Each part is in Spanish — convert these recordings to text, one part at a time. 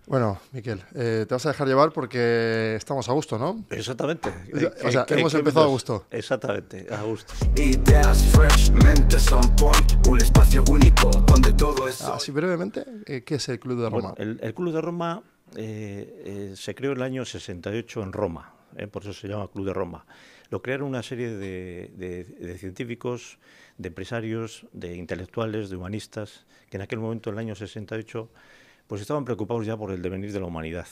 Bueno, Miquel, te vas a dejar llevar porque estamos a gusto, ¿no? Exactamente. O sea, hemos empezado a gusto. Exactamente, a gusto. Ideas fresh, mentes on point, un espacio único donde todo es... Así brevemente, ¿qué es el Club de Roma? Bueno, el Club de Roma se creó en el año 68 en Roma, por eso se llama Club de Roma. Lo crearon una serie de científicos, de empresarios, de intelectuales, de humanistas, que en aquel momento, en el año 68, pues estaban preocupados ya por el devenir de la humanidad.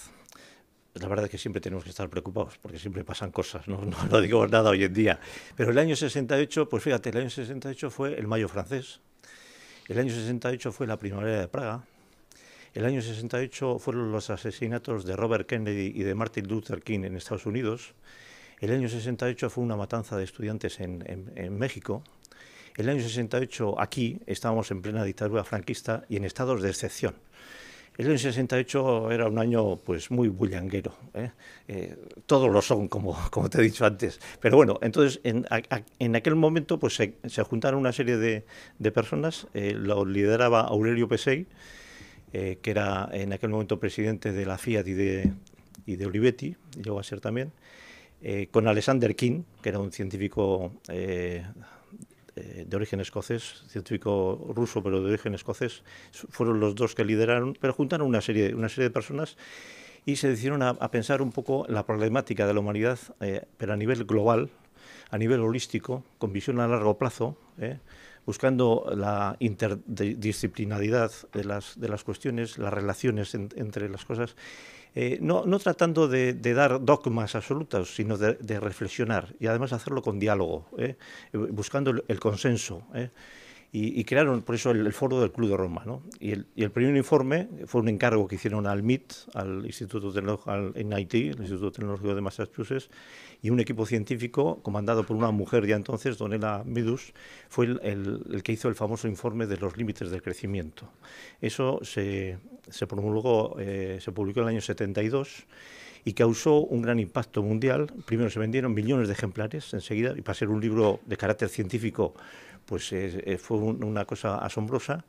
La verdad es que siempre tenemos que estar preocupados, porque siempre pasan cosas, no digo nada hoy en día. Pero el año 68, pues fíjate, el año 68 fue el Mayo francés, el año 68 fue la Primavera de Praga, el año 68 fueron los asesinatos de Robert Kennedy y de Martin Luther King en Estados Unidos, el año 68 fue una matanza de estudiantes en México, el año 68 aquí estábamos en plena dictadura franquista y en estados de excepción. El año 68 era un año pues muy bullanguero, todos lo son, como te he dicho antes. Pero bueno, entonces en aquel momento pues se juntaron una serie de personas, lo lideraba Aurelio Pesei, que era en aquel momento presidente de la Fiat y de Olivetti, y llegó a ser también, con Alexander King, que era un científico de origen escocés, científico ruso pero de origen escocés, fueron los dos que lideraron, pero juntaron una serie de personas y se decidieron a pensar un poco la problemática de la humanidad, pero a nivel global, a nivel holístico, con visión a largo plazo, buscando la interdisciplinaridad de las cuestiones, las relaciones entre las cosas, no tratando de dar dogmas absolutos, sino de reflexionar y además hacerlo con diálogo, buscando el consenso. Y crearon por eso el foro del Club de Roma, ¿no? Y el primer informe fue un encargo que hicieron al MIT, al Instituto Tecnológico, al MIT, el Instituto Tecnológico de Massachusetts, y un equipo científico comandado por una mujer ya entonces, Donella Meadows, fue el que hizo el famoso informe de los límites del crecimiento. Eso se promulgó, se publicó en el año 72 y causó un gran impacto mundial. Primero se vendieron millones de ejemplares enseguida, y para ser un libro de carácter científico pues fue una cosa asombrosa,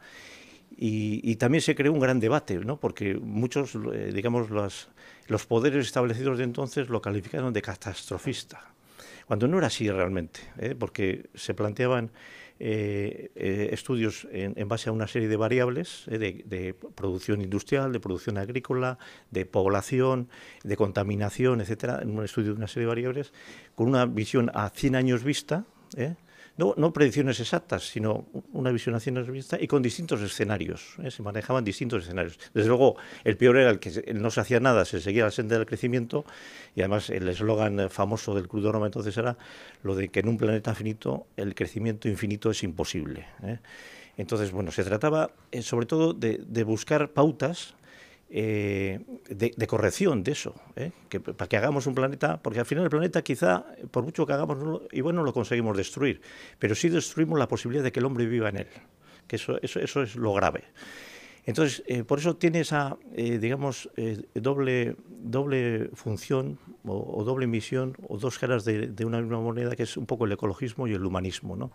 y también se creó un gran debate, ¿no? Porque muchos, digamos, los poderes establecidos de entonces lo calificaron de catastrofista, cuando no era así realmente, porque se planteaban estudios en base a una serie de variables, de producción industrial, de producción agrícola, de población, de contaminación, etcétera, en un estudio de una serie de variables, con una visión a 100 años vista, no predicciones exactas, sino una visión a 100 años vista y con distintos escenarios, se manejaban distintos escenarios. Desde luego, el peor era el que no se hacía nada, se seguía la senda del crecimiento, y además el eslogan famoso del Club de Roma entonces era lo de que en un planeta finito el crecimiento infinito es imposible. Entonces, bueno, se trataba sobre todo de buscar pautas de corrección de eso, para que hagamos un planeta, porque al final el planeta quizá, por mucho que hagamos, igual no lo conseguimos destruir, pero sí destruimos la posibilidad de que el hombre viva en él, que eso es lo grave. Entonces, por eso tiene esa, digamos, doble función o doble misión, o dos caras de una misma moneda, que es un poco el ecologismo y el humanismo, ¿no?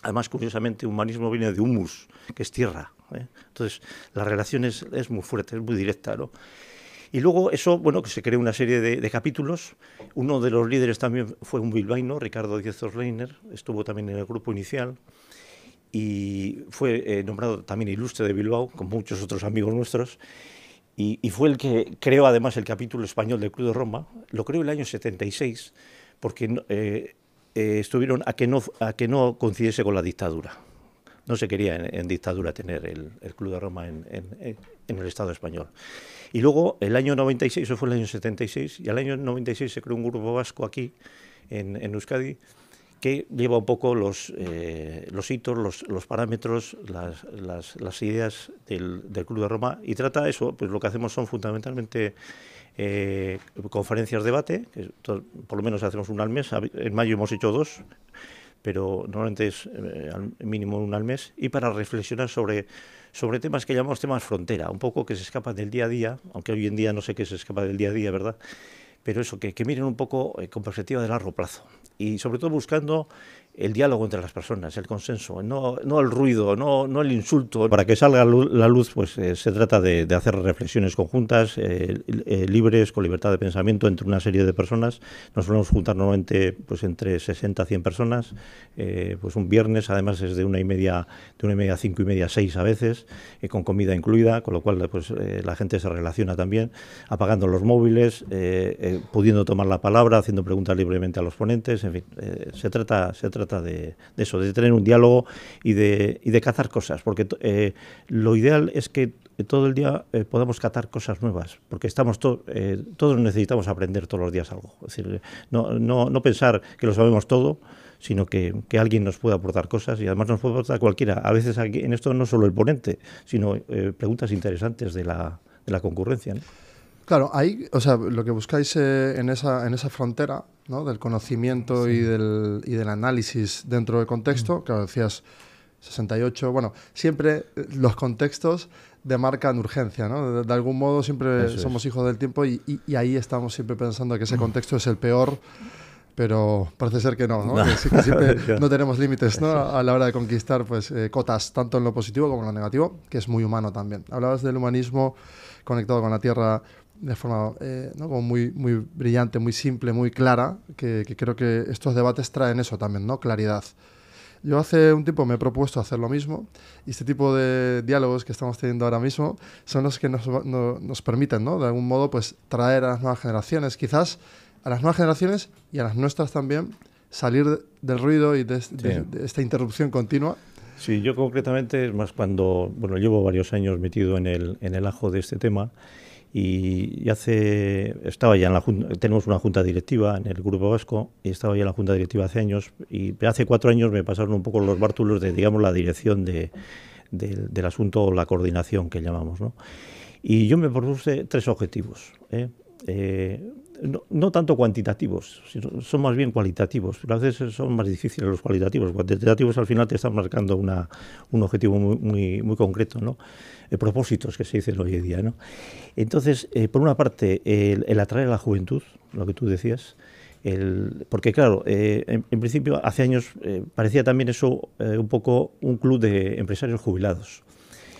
Además, curiosamente, humanismo viene de humus, que es tierra, Entonces, la relación es muy fuerte, es muy directa, ¿no? Y luego eso, bueno, que se creó una serie de capítulos. Uno de los líderes también fue un bilbaíno, Ricardo Diez-Zorleiner, estuvo también en el grupo inicial y fue nombrado también ilustre de Bilbao, con muchos otros amigos nuestros, y fue el que creó además el capítulo español del Club de Roma. Lo creó en el año 76 porque estuvieron a que no coincidiese con la dictadura. No se quería en dictadura tener el Club de Roma en el Estado español. Y luego, el año 96, eso fue el año 76, y al año 96 se creó un grupo vasco aquí, en Euskadi, que lleva un poco los hitos, los parámetros, las ideas del Club de Roma, y trata eso, pues lo que hacemos son fundamentalmente conferencias, debate, que por lo menos hacemos una al mes. En mayo hemos hecho 2, pero normalmente es al mínimo una al mes, y para reflexionar sobre temas que llamamos temas frontera, un poco que se escapan del día a día, aunque hoy en día no sé qué se escapa del día a día, ¿verdad? pero eso, que miren un poco con perspectiva de largo plazo y sobre todo buscando el diálogo entre las personas, el consenso, no el ruido, no el insulto. Para que salga la luz, pues se trata de hacer reflexiones conjuntas, libres, con libertad de pensamiento entre una serie de personas. Nos solemos juntar normalmente pues entre 60 a 100 personas, pues un viernes, además es de 1:30 a 5:30, 6 a veces, con comida incluida, con lo cual pues la gente se relaciona también, apagando los móviles, pudiendo tomar la palabra, haciendo preguntas libremente a los ponentes, en fin, se trata de eso, de tener un diálogo y de cazar cosas, porque lo ideal es que todo el día podamos catar cosas nuevas, porque estamos todos necesitamos aprender todos los días algo. Es decir, no pensar que lo sabemos todo, sino que alguien nos puede aportar cosas, y además nos puede aportar cualquiera. A veces aquí en esto no solo el ponente, sino preguntas interesantes de la concurrencia, ¿no? Claro, ahí, o sea, lo que buscáis en esa frontera, ¿no?, del conocimiento, sí, y del análisis dentro del contexto, claro, decías 68, bueno, siempre los contextos demarcan urgencia, ¿no? De algún modo siempre somos hijos del tiempo y ahí estamos siempre pensando que ese contexto es el peor, pero parece ser que no, ¿no? Que siempre no tenemos límites, ¿no?, a la hora de conquistar pues cotas, tanto en lo positivo como en lo negativo, que es muy humano también. Hablabas del humanismo conectado con la tierra de forma ¿no?, como muy brillante, muy simple, muy clara, que creo que estos debates traen eso también, ¿no?, claridad. Yo hace un tiempo me he propuesto hacer lo mismo, y este tipo de diálogos que estamos teniendo ahora mismo son los que nos permiten, ¿no?, de algún modo pues traer a las nuevas generaciones, quizás a las nuevas generaciones y a las nuestras también, salir del ruido y de esta interrupción continua. Sí, yo concretamente, es más cuando, bueno, llevo varios años metido en el ajo de este tema, y estaba ya en la junta, tenemos una junta directiva en el Grupo Vasco, y estaba ya en la junta directiva hace años, y hace 4 años me pasaron un poco los bártulos de, digamos, la dirección del asunto, o la coordinación que llamamos, ¿no? Y yo me propuse 3 objetivos, no tanto cuantitativos, son más bien cualitativos, pero a veces son más difíciles los cualitativos. Cuantitativos al final te están marcando un objetivo muy concreto, ¿no? Propósitos, que se dicen hoy en día, ¿no? Entonces, por una parte, el atraer a la juventud, lo que tú decías, porque claro, en principio hace años parecía también eso un poco un club de empresarios jubilados.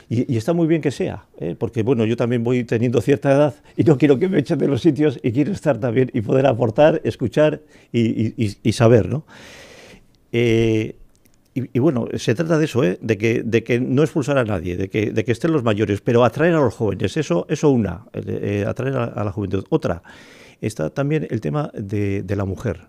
Y está muy bien que sea, porque bueno, yo también voy teniendo cierta edad y no quiero que me echen de los sitios, y quiero estar también y poder aportar, escuchar y saber, ¿no? Y bueno, se trata de eso, de que no expulsar a nadie, de que estén los mayores, pero atraer a los jóvenes, eso una, atraer a la juventud. Otra, está también el tema de la mujer.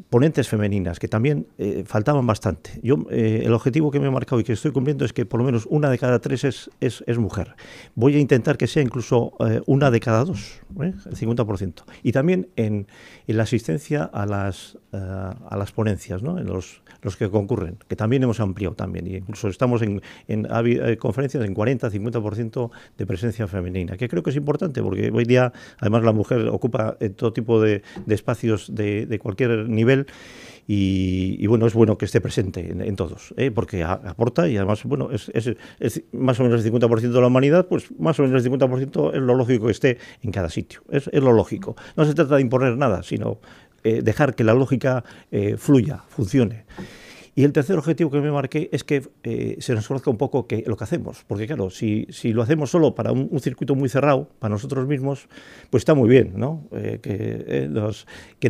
Ponentes femeninas, que también faltaban bastante. Yo el objetivo que me he marcado y que estoy cumpliendo es que por lo menos 1 de cada 3 es mujer. Voy a intentar que sea incluso 1 de cada 2, el 50%. Y también en la asistencia a las ponencias, ¿no?, en los que concurren, que también hemos ampliado también. Y incluso estamos en conferencias en 40-50% de presencia femenina, que creo que es importante, porque hoy día además la mujer ocupa todo tipo de espacios de cualquier nivel, y bueno, es bueno que esté presente en todos, porque aporta, y además, bueno, es más o menos el 50% de la humanidad, pues más o menos el 50% es lo lógico que esté en cada sitio, es lo lógico. No se trata de imponer nada, sino dejar que la lógica fluya, funcione. Y el tercer objetivo que me marqué es que se nos conozca un poco lo que hacemos, porque claro, si lo hacemos solo para un circuito muy cerrado, para nosotros mismos, pues está muy bien, ¿no? Que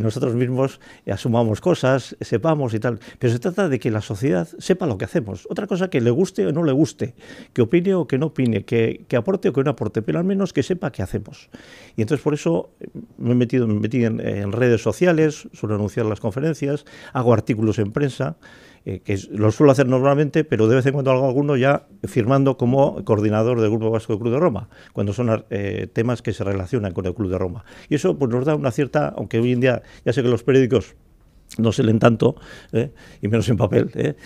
nosotros mismos asumamos cosas, sepamos y tal, pero se trata de que la sociedad sepa lo que hacemos. Otra cosa, que le guste o no le guste, que opine o que no opine, que aporte o que no aporte, pero al menos que sepa qué hacemos. Y entonces por eso me metí en redes sociales, suelo anunciar las conferencias, hago artículos en prensa, que lo suelo hacer normalmente, pero de vez en cuando hago alguno ya firmando como coordinador del Grupo Vasco del Club de Roma, cuando son temas que se relacionan con el Club de Roma. Y eso pues nos da una cierta, aunque hoy en día ya sé que los periódicos no se leen tanto, y menos en papel,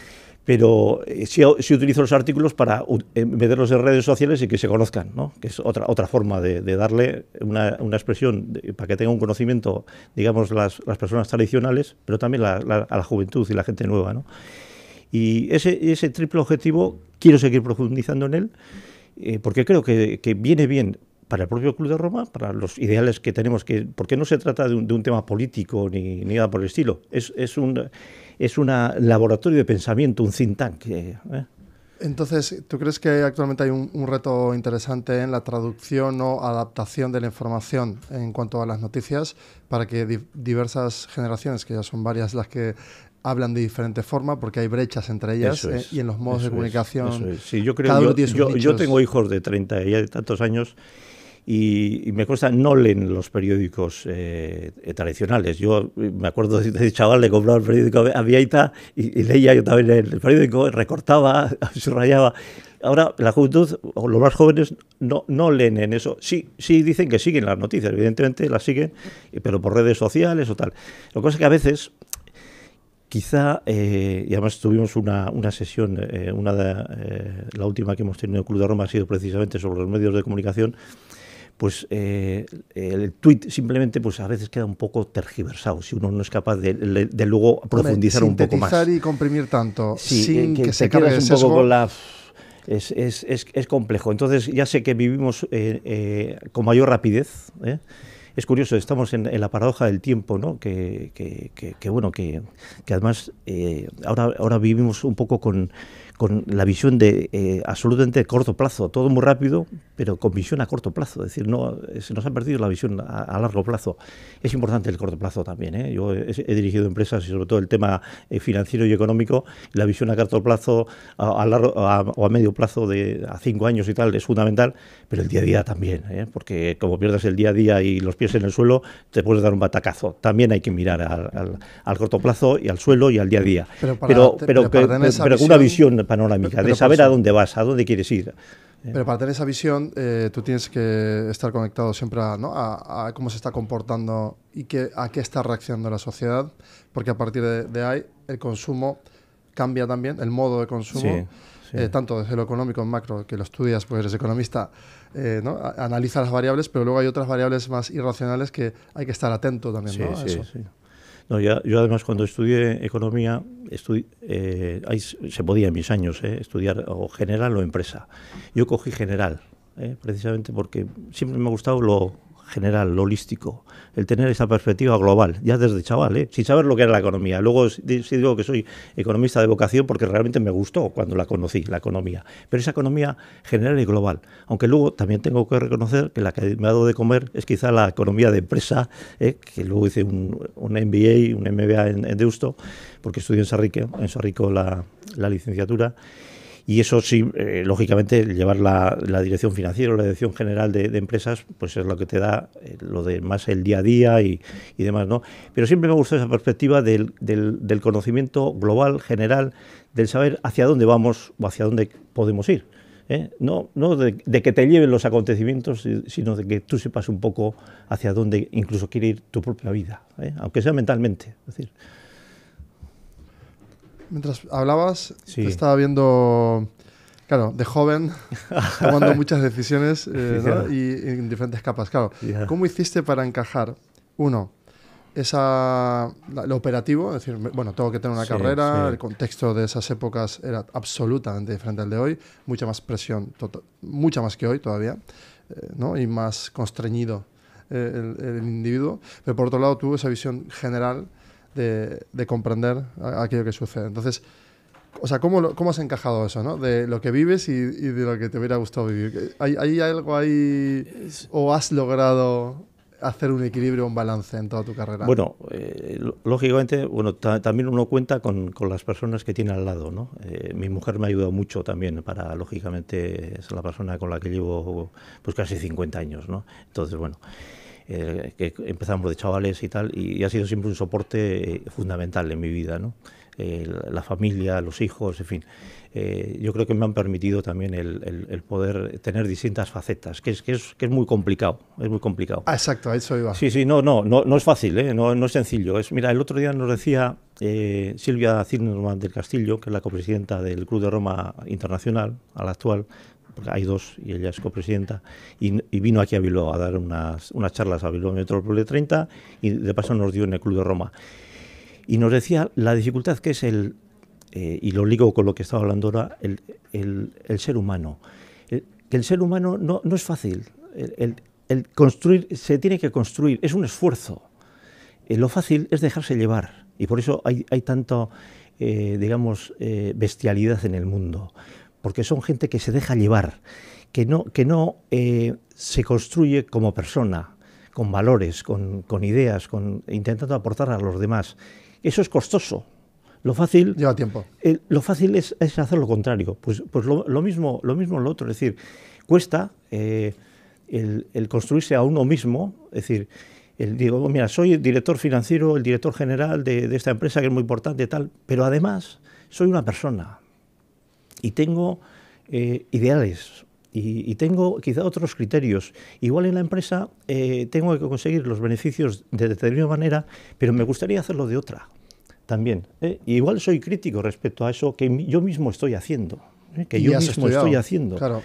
pero sí utilizo los artículos para meterlos en redes sociales y que se conozcan, ¿no? Que es otra forma de darle una expresión para que tenga un conocimiento, digamos, las personas tradicionales, pero también a la juventud y la gente nueva, ¿no? Y ese triple objetivo quiero seguir profundizando en él, porque creo que viene bien para el propio Club de Roma, para los ideales que tenemos, porque no se trata de un tema político ni nada por el estilo, es un laboratorio de pensamiento, un think tank. Entonces, ¿tú crees que actualmente hay un reto interesante en la traducción o adaptación de la información en cuanto a las noticias para que diversas generaciones, que ya son varias las que hablan de diferente forma, porque hay brechas entre ellas y en los modos de comunicación? Sí, yo creo, yo tengo hijos de 30 y de tantos años y me consta, no leen los periódicos tradicionales. Yo me acuerdo de chaval de comprar el periódico Aviaita y leía yo también el periódico, recortaba, subrayaba. Ahora la juventud o los más jóvenes no leen en eso. Sí dicen que siguen las noticias, evidentemente las siguen, pero por redes sociales o tal. Lo que pasa es que a veces quizá, y además tuvimos una sesión, la última que hemos tenido en el Club de Roma ha sido precisamente sobre los medios de comunicación, pues el tuit simplemente pues a veces queda un poco tergiversado si uno no es capaz de luego profundizar un poco más. Sintetizar y comprimir tanto, sí, sin que se cargue cargue un poco con la... Es complejo. Entonces ya sé que vivimos con mayor rapidez, Es curioso, estamos en la paradoja del tiempo, ¿no? Que además ahora vivimos un poco con la visión de absolutamente corto plazo, todo muy rápido, pero con visión a corto plazo. Es decir, no se nos ha perdido la visión a largo plazo. Es importante el corto plazo también, ¿eh? Yo he dirigido empresas y sobre todo el tema financiero y económico, la visión a corto plazo, o a medio plazo, a 5 años y tal, es fundamental, pero el día a día también, porque como pierdas el día a día y los pies en el suelo, te puedes dar un batacazo. También hay que mirar al corto plazo y al suelo y al día a día. Pero con una visión panorámica, de saber a dónde vas, a dónde quieres ir. Pero para tener esa visión, tú tienes que estar conectado siempre a cómo se está comportando y a qué está reaccionando la sociedad, porque a partir de ahí el consumo cambia también, el modo de consumo, tanto desde lo económico en macro, que lo estudias, pues eres economista, analiza las variables, pero luego hay otras variables más irracionales que hay que estar atento también, ¿no? A eso. No, yo además cuando estudié economía, ahí se podía en mis años estudiar o general o empresa. Yo cogí general, precisamente porque siempre me ha gustado lo general, lo holístico, el tener esa perspectiva global, ya desde chaval, sin saber lo que era la economía. Luego sí digo que soy economista de vocación porque realmente me gustó cuando la conocí, la economía. Pero esa economía general y global, aunque luego también tengo que reconocer que la que me ha dado de comer es quizá la economía de empresa, que luego hice un MBA, un MBA en Deusto, porque estudié en Sarrico la licenciatura. Y eso sí, lógicamente, llevar la dirección financiera o la dirección general de empresas, pues es lo que te da lo de más el día a día y demás, ¿no? Pero siempre me gustó esa perspectiva del conocimiento global, general, del saber hacia dónde vamos o hacia dónde podemos ir. No de que te lleven los acontecimientos, sino de que tú sepas un poco hacia dónde incluso quiere ir tu propia vida, aunque sea mentalmente. Es decir, mientras hablabas, te estaba viendo, claro, de joven, tomando muchas decisiones ¿no? y en diferentes capas. Claro, ¿cómo hiciste para encajar, uno, lo operativo? Es decir, bueno, tengo que tener una carrera, el contexto de esas épocas era absolutamente diferente al de hoy, mucha más presión, mucha más que hoy todavía, ¿no? Y más constreñido el individuo. Pero por otro lado, tuvo esa visión general de comprender aquello que sucede. Entonces, o sea, ¿cómo has encajado eso, ¿no? De lo que vives y de lo que te hubiera gustado vivir? ¿Hay algo ahí o has logrado hacer un equilibrio, un balance en toda tu carrera? Bueno, lógicamente, también uno cuenta con las personas que tiene al lado, ¿no? Mi mujer me ha ayudado mucho también lógicamente, es la persona con la que llevo pues casi 50 años, ¿no? Entonces, bueno, que empezamos de chavales y tal, y ha sido siempre un soporte fundamental en mi vida, ¿no? La familia, los hijos, en fin. Yo creo que me han permitido también el poder tener distintas facetas, que es muy complicado, es muy complicado. Ah, exacto, a eso iba. Sí, no es fácil, no es sencillo. Mira, el otro día nos decía Silvia Zimmerman del Castillo, que es la copresidenta del Club de Roma Internacional, a la actual, porque hay dos y ella es copresidenta, y vino aquí a Bilbao a dar unas charlas a Bilbao Metrópoli 30 y de paso nos dio en el Club de Roma. Y nos decía la dificultad que es y lo ligo con lo que estaba hablando ahora, el ser humano. Que el ser humano no es fácil. el construir, se tiene que construir, es un esfuerzo. Lo fácil es dejarse llevar, y por eso hay tanto, digamos, bestialidad en el mundo, porque son gente que se deja llevar, que no se construye como persona, con valores, con ideas, intentando aportar a los demás. Eso es costoso. Lo fácil lleva tiempo. Lo fácil es hacer lo contrario. Pues lo mismo lo otro. Es decir, cuesta el construirse a uno mismo. Es decir, digo, mira, soy el director financiero, el director general de esta empresa que es muy importante, tal, pero además soy una persona y tengo ideales. Y tengo quizá otros criterios. Igual en la empresa tengo que conseguir los beneficios de determinada manera, pero me gustaría hacerlo de otra también. Y igual soy crítico respecto a eso que yo mismo estoy haciendo. Que yo mismo estoy haciendo. Claro.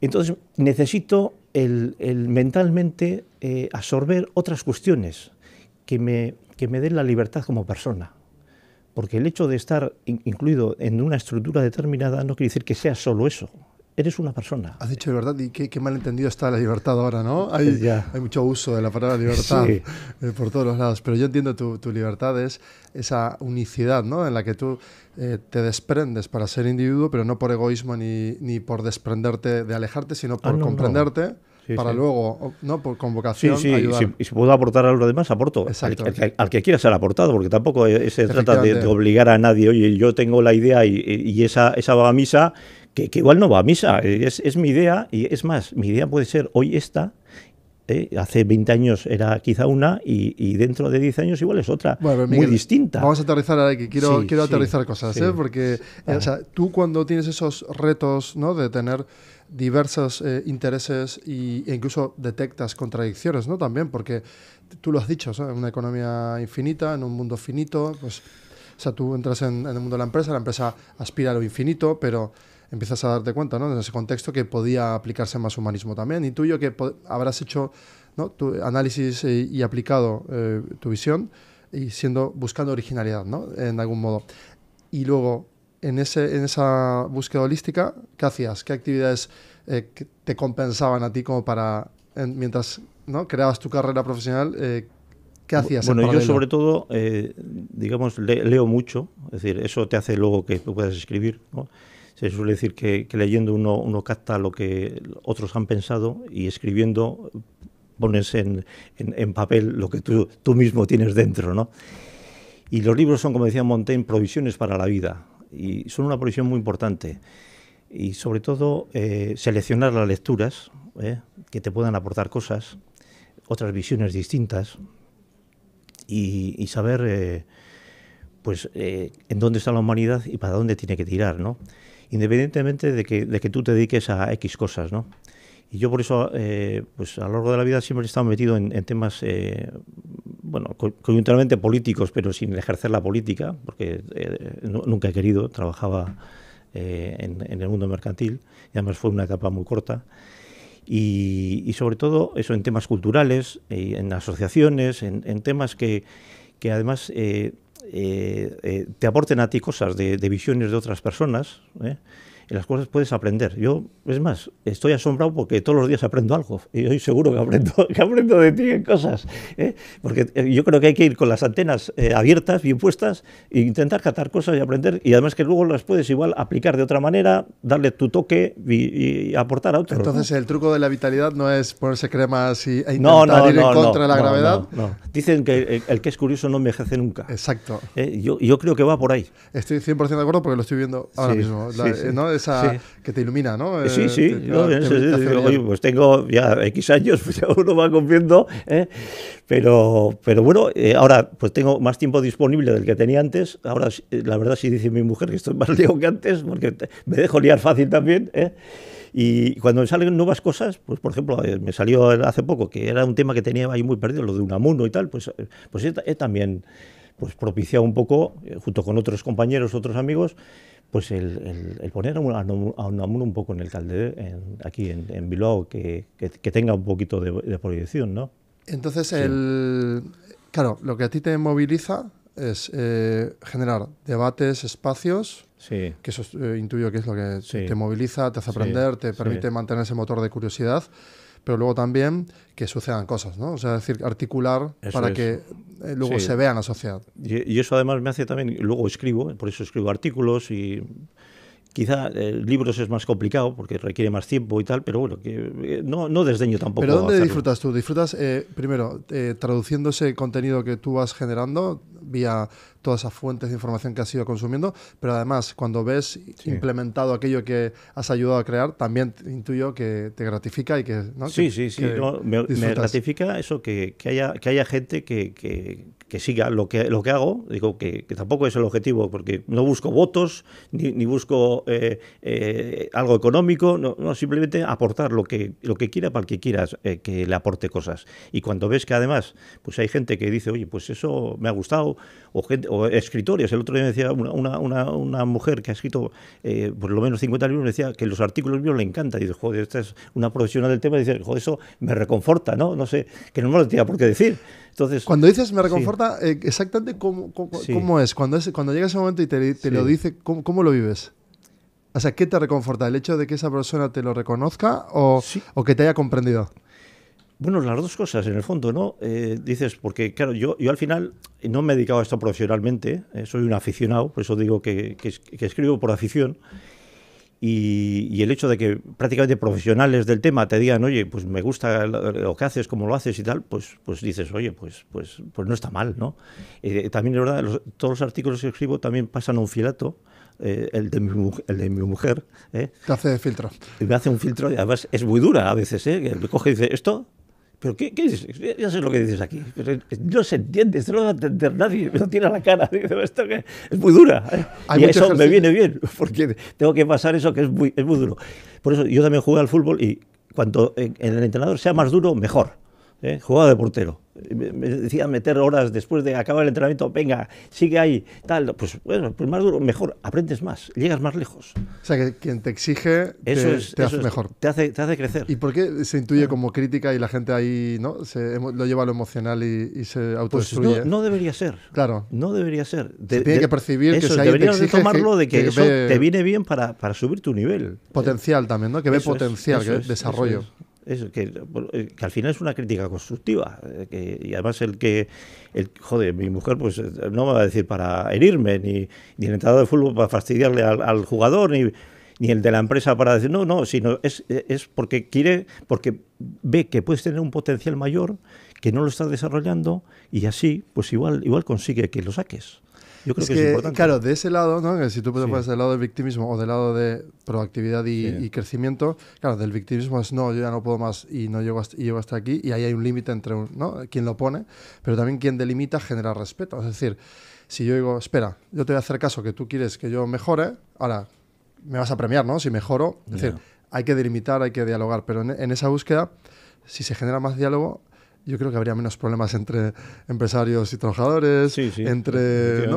Entonces necesito el mentalmente absorber otras cuestiones que me den la libertad como persona. Porque el hecho de estar incluido en una estructura determinada no quiere decir que sea solo eso. Eres una persona. Has dicho libertad y qué malentendido está la libertad ahora, ¿no? Hay mucho uso de la palabra libertad sí. Por todos los lados, pero yo entiendo tu libertad es esa unicidad, ¿no? En la que tú te desprendes para ser individuo, pero no por egoísmo ni por desprenderte de alejarte, sino por comprenderte. No. Sí, para luego, ¿no? Por con vocación ayudar. Y si puedo aportar a los demás, aporto. Al que quiera ser aportado, porque tampoco se trata de obligar a nadie. Oye, yo tengo la idea y esa va a misa, que igual no va a misa. Es mi idea, y es más, mi idea puede ser hoy esta, hace 20 años era quizá una, y dentro de 10 años igual es otra, bueno, Miguel, muy distinta. Vamos a aterrizar ahora aquí, quiero aterrizar cosas, porque o sea, tú cuando tienes esos retos, ¿no? De tener diversos intereses e incluso detectas contradicciones, ¿no? También, porque tú lo has dicho, ¿sabes? En una economía infinita, en un mundo finito, pues, o sea, tú entras en el mundo de la empresa aspira a lo infinito, pero empiezas a darte cuenta, ¿no? En ese contexto que podía aplicarse más humanismo también. Y tú y yo que habrás hecho, ¿no? Tu análisis y aplicado tu visión y buscando originalidad, ¿no? En algún modo. Y luego, en esa búsqueda holística, ¿qué hacías? ¿Qué actividades que te compensaban a ti como para, mientras, ¿no? creabas tu carrera profesional, ¿qué hacías? Bueno, yo sobre todo, digamos, leo mucho. Es decir, eso te hace luego que puedas escribir, ¿no? Se suele decir que leyendo uno capta lo que otros han pensado, y escribiendo pones en papel lo que tú mismo tienes dentro, ¿no? Y los libros son, como decía Montaigne, provisiones para la vida, y son una provisión muy importante. Y sobre todo seleccionar las lecturas que te puedan aportar cosas, otras visiones distintas, y saber pues en dónde está la humanidad y para dónde tiene que tirar, ¿no? Independientemente de que tú te dediques a X cosas, ¿no? Y yo por eso, pues a lo largo de la vida siempre he estado metido en temas, bueno, coyunturalmente políticos, pero sin ejercer la política, porque nunca he querido, trabajaba en el mundo mercantil, y además fue una etapa muy corta. Y sobre todo eso en temas culturales, en asociaciones, en temas que además te aporten a ti cosas de visiones de otras personas, en las cuales puedes aprender. Yo, es más, estoy asombrado porque todos los días aprendo algo, y hoy seguro que aprendo de ti en cosas, porque yo creo que hay que ir con las antenas abiertas, bien puestas, e intentar captar cosas y aprender, y además que luego las puedes igual aplicar de otra manera, darle tu toque y aportar a otros. Entonces, ¿no? El truco de la vitalidad no es ponerse cremas e intentar ir en contra de la gravedad. No. Dicen que el que es curioso no envejece nunca. Exacto. Yo creo que va por ahí. Estoy 100% de acuerdo porque lo estoy viendo ahora mismo, ¿no? Esa que te ilumina, ¿no? Oye, pues tengo ya X años, pues ya uno va confiando, pero bueno, ahora pues tengo más tiempo disponible del que tenía antes. Ahora, la verdad, sí dice mi mujer que estoy más liado que antes, porque me dejo liar fácil también, Y cuando me salen nuevas cosas, pues por ejemplo, me salió hace poco, que era un tema que tenía ahí muy perdido, lo de Unamuno y tal, pues he también pues propiciado un poco, junto con otros compañeros, otros amigos, pues el poner a Unamuno un poco en el calder, aquí en Bilbao, que tenga un poquito de proyección, ¿no? Entonces, claro, lo que a ti te moviliza es generar debates, espacios, que eso intuyo que es lo que te moviliza, te hace aprender, te permite mantener ese motor de curiosidad, pero luego también que sucedan cosas, ¿no? O sea, es decir, articular Eso para es. que luego Sí. se vea en la sociedad. Y eso además me hace también, luego escribo, por eso escribo artículos y quizá libros es más complicado porque requiere más tiempo y tal, pero bueno, que no desdeño tampoco ¿Pero dónde hacerlo. disfrutas tú? ¿Disfrutas, primero, traduciendo ese contenido que tú vas generando vía todas esas fuentes de información que has ido consumiendo, pero además, cuando ves implementado aquello que has ayudado a crear, también intuyo que te gratifica y que, ¿no? Sí, que, sí, sí. que No, me disfrutas. gratifica eso, que haya gente que siga lo que hago. Digo que tampoco es el objetivo, porque no busco votos, ni busco algo económico, no, simplemente aportar lo que quiera para el que quieras que le aporte cosas. Y cuando ves que además pues hay gente que dice, oye, pues eso me ha gustado, o escritores. El otro día me decía una mujer que ha escrito por lo menos 50 libros, me decía que los artículos míos le encantan. Y dice, joder, esta es una profesional del tema, y dice, joder, eso me reconforta, ¿no? No sé, que no me lo tenía por qué decir. Entonces, cuando dices me reconforta, exactamente Sí. cómo es. Cuando llega ese momento y te lo dice, ¿cómo lo vives? O sea, ¿qué te reconforta? ¿El hecho de que esa persona te lo reconozca o que te haya comprendido? Bueno, las dos cosas, en el fondo, ¿no? Dices, porque claro, yo al final no me he dedicado a esto profesionalmente, soy un aficionado, por eso digo que escribo por afición. Y el hecho de que prácticamente profesionales del tema te digan, oye, pues me gusta lo que haces, cómo lo haces y tal, pues dices, oye, pues no está mal, ¿no? También es verdad, todos los artículos que escribo también pasan a un filato, el de mi mujer. Te hace de filtro. Y me hace un filtro, y además es muy dura a veces, que me coge y dice, ¿esto? ¿Pero qué dices? Ya sé lo que dices aquí. Pero no se entiende, esto no va a entender nadie, me lo tira a la cara. Dice, esto que es muy dura. Y eso me viene bien, porque tengo que pasar eso que es muy duro. Por eso yo también jugué al fútbol y cuando el entrenador sea más duro, mejor. Jugaba de portero. Me decía meter horas después de acabar el entrenamiento, venga, sigue ahí, tal. Pues bueno, pues más duro, mejor, aprendes más, llegas más lejos. O sea, que quien te exige te hace mejor. Te hace crecer. ¿Y por qué se intuye como crítica y la gente ahí no lo lleva a lo emocional y se autodestruye? Pues no debería ser. Claro. No debería ser. Se tiene que percibir que si alguien deberías te exige, de tomarlo de que eso ve te viene bien para subir tu nivel. Potencial también, ¿no? Que ve potencial, que ve desarrollo. Eso, que al final es una crítica constructiva. Y además joder, mi mujer pues no me va a decir para herirme, ni el entrenador de fútbol para fastidiarle al jugador, ni el de la empresa para decir, no, sino es porque porque ve que puedes tener un potencial mayor, que no lo estás desarrollando, y así, pues igual consigue que lo saques. Yo creo que es importante. Claro, de ese lado, ¿no? Que si tú te pones del lado del victimismo o del lado de proactividad y crecimiento, claro, del victimismo es no, yo ya no puedo más y no llego hasta aquí, y ahí hay un límite entre quien lo pone, pero también quien delimita genera respeto. Es decir, si yo digo, espera, yo te voy a hacer caso que tú quieres que yo mejore, ahora me vas a premiar, ¿no? Si mejoro. Es decir, hay que delimitar, hay que dialogar, pero en esa búsqueda, si se genera más diálogo, yo creo que habría menos problemas entre empresarios y trabajadores, entre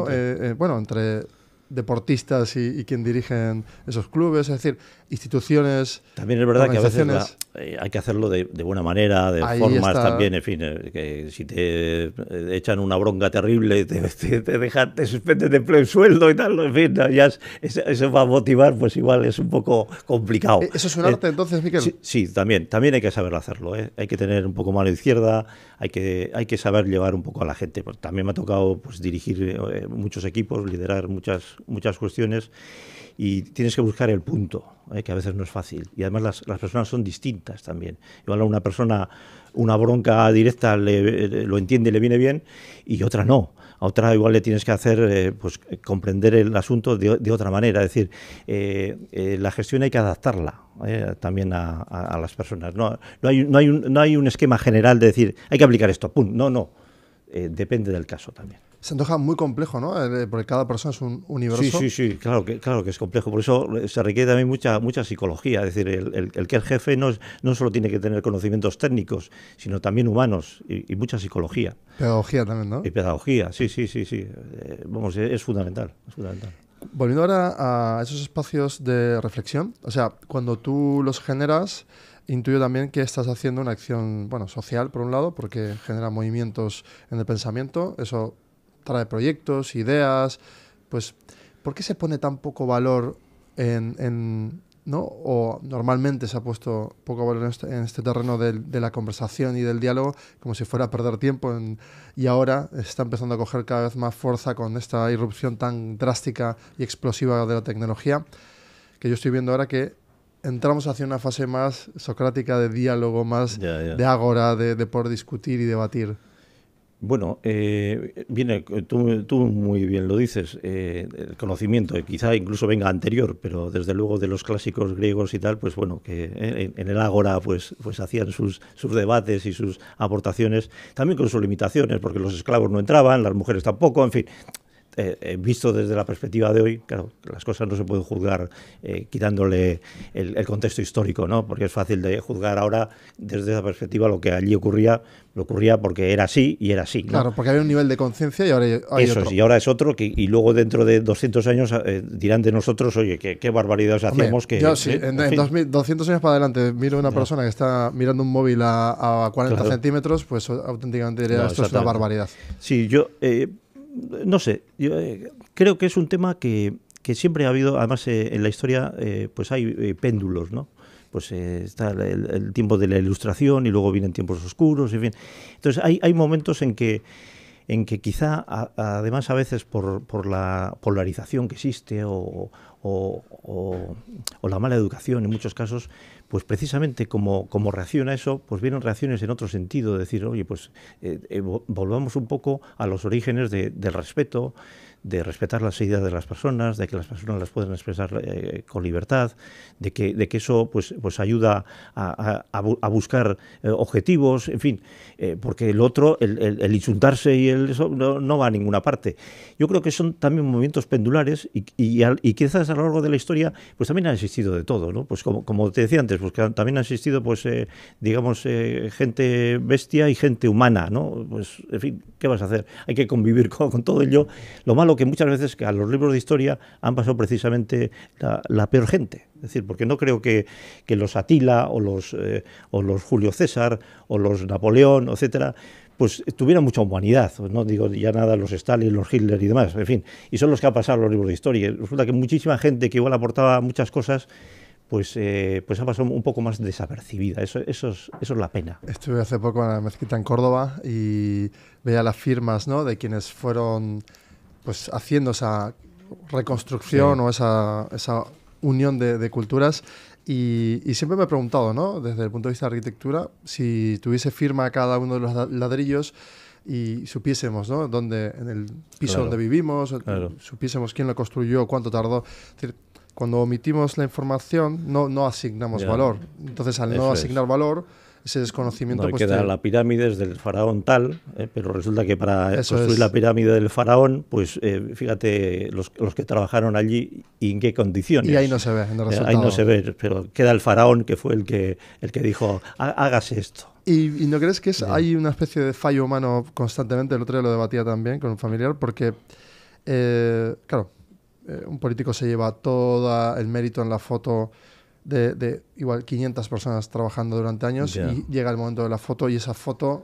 deportistas y quien dirigen esos clubes, es decir, instituciones. También es verdad que a veces hay que hacerlo de buena manera, de formas también, en fin, que si te echan una bronca terrible, te suspenden de empleo y sueldo y tal, en fin, ya eso va a motivar, pues igual es un poco complicado. ¿Eso es un arte entonces, Miquel? Sí, también hay que saber hacerlo, hay que tener un poco mano izquierda, hay que saber llevar un poco a la gente. Pues también me ha tocado pues dirigir muchos equipos, liderar muchas cuestiones, y tienes que buscar el punto, que a veces no es fácil. Y además las personas son distintas también. Igual a una persona una bronca directa lo entiende y le viene bien, y otra no. A otra igual le tienes que hacer pues comprender el asunto de otra manera. Es decir, la gestión hay que adaptarla también a las personas. No hay un esquema general de decir, hay que aplicar esto, pum. No. Depende del caso también. Se antoja muy complejo, ¿no? Porque cada persona es un universo. Sí, claro que es complejo. Por eso se requiere también mucha psicología. Es decir, el que es jefe no solo tiene que tener conocimientos técnicos, sino también humanos y mucha psicología. Pedagogía también, ¿no? Y pedagogía, sí. Vamos, es fundamental. Volviendo ahora a esos espacios de reflexión, o sea, cuando tú los generas, intuyo también que estás haciendo una acción, social, por un lado, porque genera movimientos en el pensamiento, eso trae proyectos, ideas, pues, ¿por qué se pone tan poco valor en ¿no? O normalmente se ha puesto poco valor en este terreno de la conversación y del diálogo, como si fuera a perder tiempo, y ahora está empezando a coger cada vez más fuerza con esta irrupción tan drástica y explosiva de la tecnología, que yo estoy viendo ahora que entramos hacia una fase más socrática de diálogo, más de ágora, de poder discutir y debatir. Bueno, viene, tú muy bien lo dices, el conocimiento, quizá incluso venga anterior, pero desde luego de los clásicos griegos y tal, pues bueno, que en el ágora pues hacían sus debates y sus aportaciones, también con sus limitaciones, porque los esclavos no entraban, las mujeres tampoco, en fin. Visto desde la perspectiva de hoy, claro, las cosas no se pueden juzgar quitándole el contexto histórico, ¿no? Porque es fácil de juzgar ahora desde esa perspectiva lo que allí ocurría porque era así y era así, ¿no? Claro, porque había un nivel de conciencia y ahora hay eso otro. Es, y ahora es otro, y luego dentro de 200 años dirán de nosotros, oye, qué barbaridades hacíamos. Yo sí, en 200 años para adelante miro a una persona que está mirando un móvil a 40 centímetros, pues auténticamente diría, esto es una barbaridad. Sí, yo... no sé, yo creo que es un tema que siempre ha habido, además en la historia pues hay péndulos, ¿no? Pues está el tiempo de la Ilustración y luego vienen tiempos oscuros, en fin. Entonces hay momentos en que quizá, además a veces por la polarización que existe o la mala educación en muchos casos, pues precisamente como reacciona a eso, pues vienen reacciones en otro sentido, de decir, oye, pues volvamos un poco a los orígenes del respeto, de respetar las ideas de las personas, de que las personas las puedan expresar con libertad, de que eso pues ayuda a buscar objetivos, en fin, porque el otro, el insultarse y eso no va a ninguna parte. Yo creo que son también movimientos pendulares y quizás a lo largo de la historia pues también ha existido de todo, ¿no? Pues como te decía antes, pues que también ha existido pues digamos gente bestia y gente humana, ¿no? Pues en fin, ¿qué vas a hacer? Hay que convivir con todo ello. Lo malo que muchas veces que a los libros de historia han pasado precisamente la peor gente. Es decir, porque no creo que los Atila o los Julio César o los Napoleón, etcétera, pues tuvieran mucha humanidad. No digo ya nada los Stalin, los Hitler y demás, en fin. Y son los que han pasado los libros de historia. Resulta que muchísima gente que igual aportaba muchas cosas, pues ha pasado un poco más desapercibida. Eso es la pena. Estuve hace poco en la mezquita en Córdoba y veía las firmas, ¿no?, de quienes fueron pues haciendo esa reconstrucción o esa unión de culturas y siempre me he preguntado, ¿no?, desde el punto de vista de arquitectura, si tuviese firma cada uno de los ladrillos y supiésemos, ¿no?, dónde, en el piso donde vivimos, supiésemos quién lo construyó, cuánto tardó. Es decir, cuando omitimos la información no asignamos valor. Entonces, al no asignar valor, ese desconocimiento... No, pues queda la pirámide del faraón tal, pero resulta que para construir la pirámide del faraón, pues fíjate los que trabajaron allí y en qué condiciones. Y ahí no se ve en el resultado. Ahí no se ve, pero queda el faraón que fue el que dijo, hágase esto. ¿Y no crees que hay una especie de fallo humano constantemente? El otro día lo debatía también con un familiar, porque, claro, un político se lleva todo el mérito en la foto de igual 500 personas trabajando durante años y llega el momento de la foto y esa foto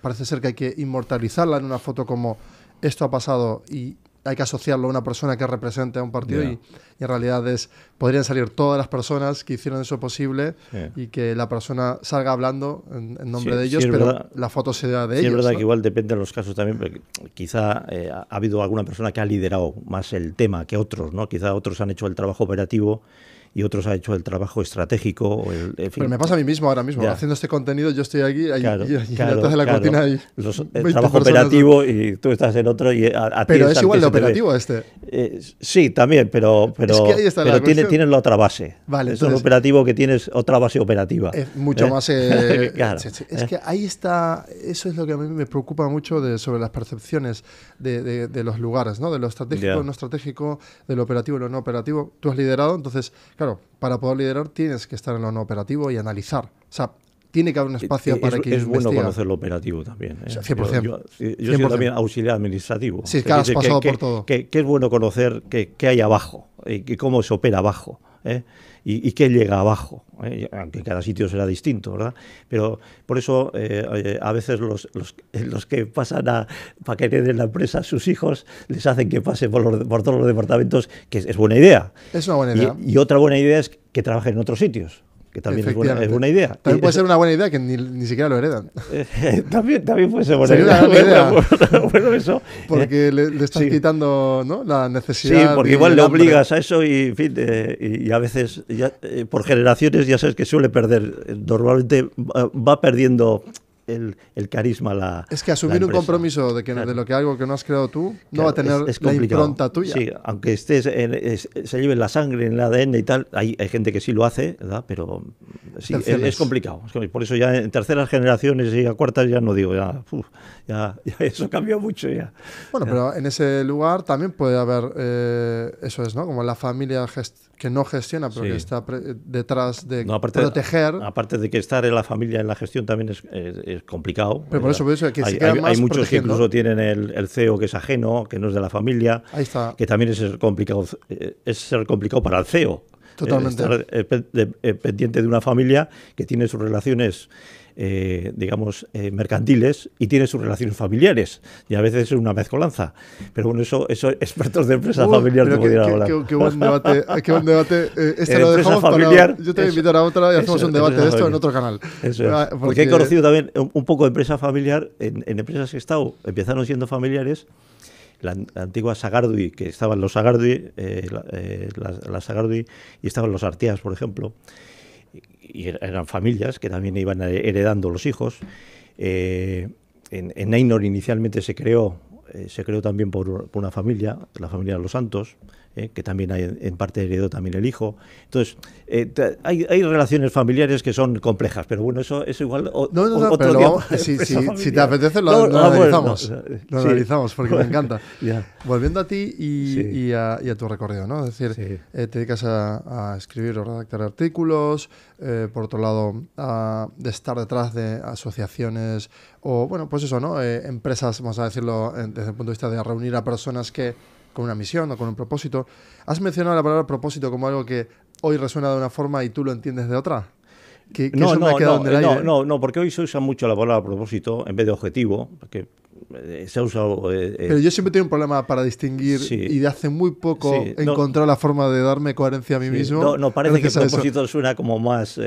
parece ser que hay que inmortalizarla en una foto como esto ha pasado y hay que asociarlo a una persona que represente a un partido y en realidad podrían salir todas las personas que hicieron eso posible y que la persona salga hablando en nombre de ellos, pero verdad, la foto sea de ellos. Es verdad, ¿no? Que igual depende de los casos también, porque quizá ha habido alguna persona que ha liderado más el tema que otros, ¿no? Quizá otros han hecho el trabajo operativo y otros han hecho el trabajo estratégico. En fin. Pero me pasa a mí mismo ahora mismo. Haciendo este contenido, yo estoy aquí y detrás de la cortina hay el trabajo operativo y tú estás en otro. Pero es igual de operativo este. Sí, también, pero tienes la otra base. Vale, es un operativo que tienes otra base operativa. Es mucho más... claro. Es que ahí está... Eso es lo que a mí me preocupa mucho sobre las percepciones de los lugares, ¿no? De lo estratégico, no estratégico, de lo operativo y lo no operativo. Tú has liderado, entonces... Claro, para poder liderar tienes que estar en lo no operativo y analizar. O sea, tiene que haber un espacio para que es bueno conocer lo operativo también. 100%. Yo soy también auxiliar administrativo. Sí, que has pasado por todo. Que es bueno conocer qué hay abajo, y cómo se opera abajo, y qué llega abajo, aunque cada sitio será distinto, ¿verdad? Pero por eso a veces los que pasan para que hereden la empresa a sus hijos les hacen que pase por todos los departamentos, que es buena idea. Es una buena idea. Y otra buena idea es que trabajen en otros sitios, que también es buena idea. También puede ser una buena idea que ni siquiera lo heredan. También puede ser buena idea. Sería una buena idea. Bueno, eso. Porque le estás quitando, ¿no?, la necesidad. Sí, porque igual le obligas a eso y, en fin, y a veces, por generaciones, ya sabes que suele perder. Normalmente va perdiendo el carisma es que asumir un compromiso de que de lo que algo que no has creado tú no va a tener la impronta tuya. Sí, aunque se lleve la sangre en el ADN y tal, hay gente que sí lo hace, ¿verdad? Pero sí, es complicado. Por eso ya en terceras generaciones y a cuartas ya no digo, ya eso cambió mucho ya. Bueno, pero en ese lugar también puede haber, eso es, ¿no?, como la familia que no gestiona, pero que está detrás de proteger. Aparte de que estar en la familia en la gestión también es complicado. Pero por eso que hay muchos que incluso tienen el CEO que es ajeno, que no es de la familia. Ahí está. Que también es ser complicado para el CEO. Totalmente. Estar pendiente de una familia que tiene sus relaciones, digamos, mercantiles y tiene sus relaciones familiares. Y a veces es una mezcolanza. Pero bueno, eso expertos de empresa familiar te pudieran hablar. Qué buen debate. Este lo empresa dejamos familiar, yo te voy a invitar a otra y hacemos un debate de esto en otro canal. Eso es. Porque he conocido también un poco de empresa familiar. En empresas que he estado, empezaron siendo familiares. La antigua Sagardui, que estaban los Sagardui, la Sagardui, y estaban los Arteas, por ejemplo, y eran familias que también iban heredando los hijos. En Neinor inicialmente se creó también por una familia, la familia de los Santos, que también en parte heredó también el hijo. Entonces, hay relaciones familiares que son complejas, pero bueno, eso igual otro día. Si te apetece lo analizamos. Lo analizamos porque me encanta. Volviendo a ti y a tu recorrido, ¿no? Es decir, te dedicas a escribir o redactar artículos, por otro lado, de estar detrás de asociaciones o, bueno, pues eso, ¿no? Empresas, vamos a decirlo, desde el punto de vista de reunir a personas con una misión o con un propósito. ¿Has mencionado la palabra propósito como algo que hoy resuena de una forma y tú lo entiendes de otra? No, porque hoy se usa mucho la palabra propósito en vez de objetivo, porque se ha usado... Pero yo siempre tengo un problema para distinguir y de hace muy poco he encontrado la forma de darme coherencia a mí mismo. No, parece que el propósito suena como más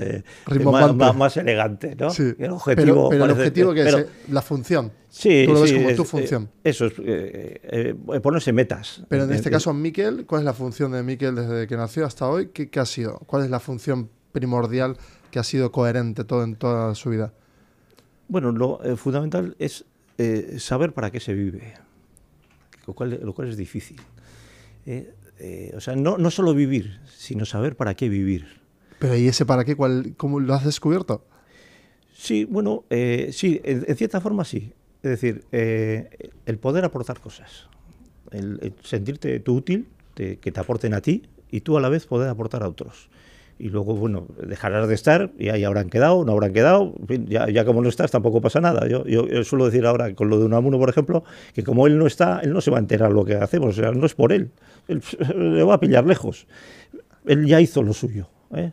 elegante, ¿no? Sí. El objetivo pero el objetivo que es la función. Sí, tú lo ves como tu función. Eso es, ponerse metas. Pero en este caso, Miquel, ¿cuál es la función de Miquel desde que nació hasta hoy? ¿Qué ha sido? ¿Cuál es la función primordial que ha sido coherente en toda su vida? Bueno, lo fundamental es saber para qué se vive, lo cual es difícil. O sea, no solo vivir, sino saber para qué vivir. Pero ¿y ese para qué? ¿Cómo lo has descubierto? Sí, bueno, sí, en cierta forma sí. Es decir, el poder aportar cosas, el sentirte tú útil, que te aporten a ti y tú a la vez poder aportar a otros. Y luego, bueno, dejarás de estar y ahí habrán quedado, no habrán quedado. En fin, ya como no estás tampoco pasa nada. Yo suelo decir ahora con lo de Unamuno, por ejemplo, que como él no está, él no se va a enterar lo que hacemos. O sea, no es por él le va a pillar lejos. Él ya hizo lo suyo, ¿eh?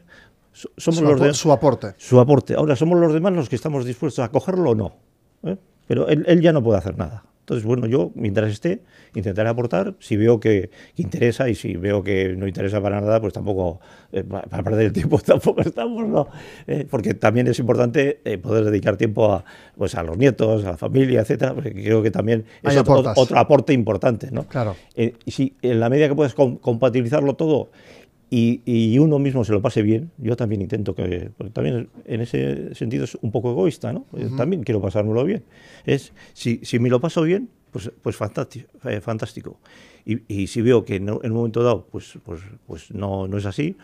Somos su aporte. Su aporte. Ahora somos los demás los que estamos dispuestos a cogerlo o no, ¿eh? Pero él ya no puede hacer nada. Entonces, bueno, yo, mientras esté, intentaré aportar. Si veo que interesa y si veo que no interesa para nada, pues tampoco, para perder el tiempo tampoco estamos, ¿no? Porque también es importante poder dedicar tiempo a los nietos, a la familia, etcétera, porque creo que también es otro aporte importante, ¿no? Claro. Y si en la medida que puedes compatibilizarlo todo y uno mismo se lo pase bien, yo también intento porque también en ese sentido es un poco egoísta, ¿no? También quiero pasármelo bien. Si me lo paso bien, pues fantástico. Y si veo que en un momento dado pues no es así,